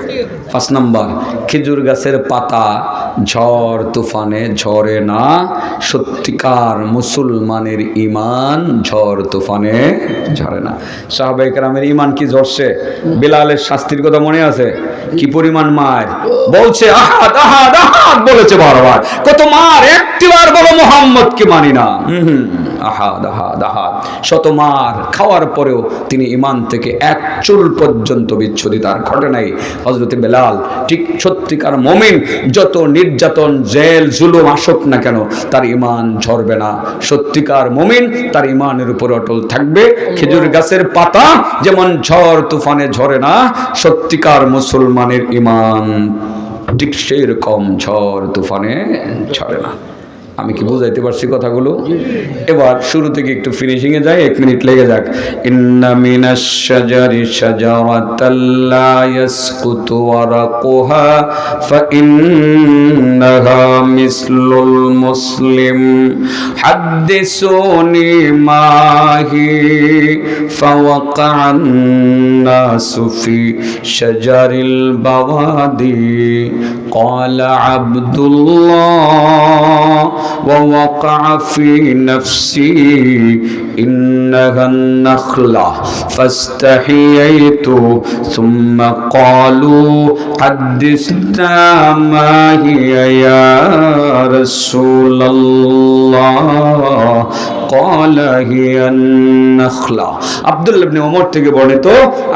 Speaker 1: 5 নাম্বার, খেজুর গাছের পাতা ঝড় তুফানে ঝরে না, সত্যিকার মুসলমানের ইমান ঝড় তুফানে ঝরে না। সাহাবায়ে কেরামের ইমান কি ঝরছে? বিলালের শাস্তির কথা মনে আছে? কি পরিমাণ মার বলছে, আহাদ আহাদ আহাদ বলেছে বারবার। কত মার, একটিবার বলো মুহাম্মদকে মানি না। আহাদ আহাদ আহাদ, শত মার খাওয়ার পরেও তিনি ইমান থেকে এক চুল পর্যন্ত বিচ্ছুরিত আর ঘটে নাই। হযরত বেলাল ঠিক সত্যিকার মুমিন, যত নির্যাতন জেল জুলুম আসুক না কেন তার ইমান ঝরবে না। সত্যিকার মুমিন তার ইমানের উপর অটল থাকবে। খেজুর গাছের পাতা যেমন ঝড় তুফানে ঝরে না, সত্যিকার মুসলমানের ইমান ঠিক সেই রকম ঝড় তুফানে ঝরে না। আমি কি বুঝাইতে পারছি কথাগুলো? এবার শুরু থেকে একটু ফিনিশিং এ যাই, 1 মিনিট লেগে যাক। ইন্না মিনাশ শাজারি শাজারাতাল লা ইয়াসকুতু ওয়ারাকুহা ফা ইন্নাহা মিসলুল মুসলিম হাদ্দিসুনি মাহি ফাওয়াকা'আন নাসু ফি শাজারিল বাওয়াদি ক্বালা আব্দুল্লাহ ووقع في نفسي إنها النخلة فاستحييت ثم قالوا حدثنا ما هي يا رسول الله قال هي النخلة। আব্দুল্লাহ ইবনে ওমর থেকে বর্ণিত,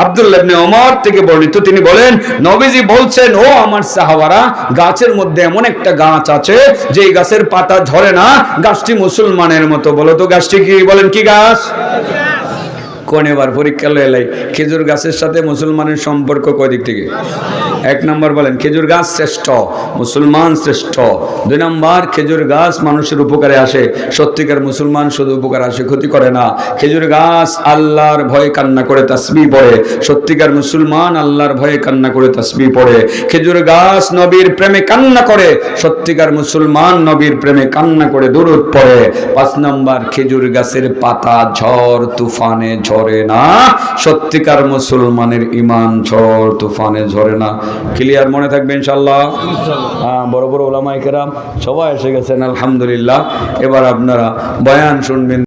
Speaker 1: আব্দুল্লাহ ইবনে ওমর থেকে বর্ণিত, তিনি বলেন নবীজি বলছেন, ও আমার সাহাবারা, গাছের মধ্যে এমন একটা গাছ আছে যে গাছের পাতা ঝরে না, গাছটি মুসলমানের মতো। বলো তো গাছটি কি? বলেন কি গাছ? কোন এবার পরীক্ষা লয়ে খেজুর গাছের সাথে মুসলমানের সম্পর্ক কয় দিক থেকে? 1 নম্বর বলেন খেজুর গাছ শ্রেষ্ঠ, মুসলমান শ্রেষ্ঠ। 2 নম্বর খেজুর গাছ মানুষের উপকারে আসে, সত্যিকার মুসলমান শুধু উপকার আসে, ক্ষতি করে না। খেজুর গাছ আল্লাহর ভয়ে কান্না করে তাসবিহ পড়ে, সত্যিকার মুসলমান আল্লাহর ভয়ে কান্না করে তাসবিহ পড়ে। খেজুর গাছ নবীর প্রেমে কান্না করে, সত্যিকার মুসলমান নবীর প্রেমে কান্না করে দরুদ পড়ে। 5 নম্বর খেজুর গাছের পাতা ঝড় তুফানে ঝরে না, সত্যিকার মুসলমানের ইমান ঝড় তুফানে ঝরে না। ক্লিয়ার? মনে থাকবে ইনশাআল্লাহ। বড় বড় ওলামায়ে কেরাম সবাই এসে গেছেন আলহামদুলিল্লাহ। এবার আপনারা বয়ান শুনবেন।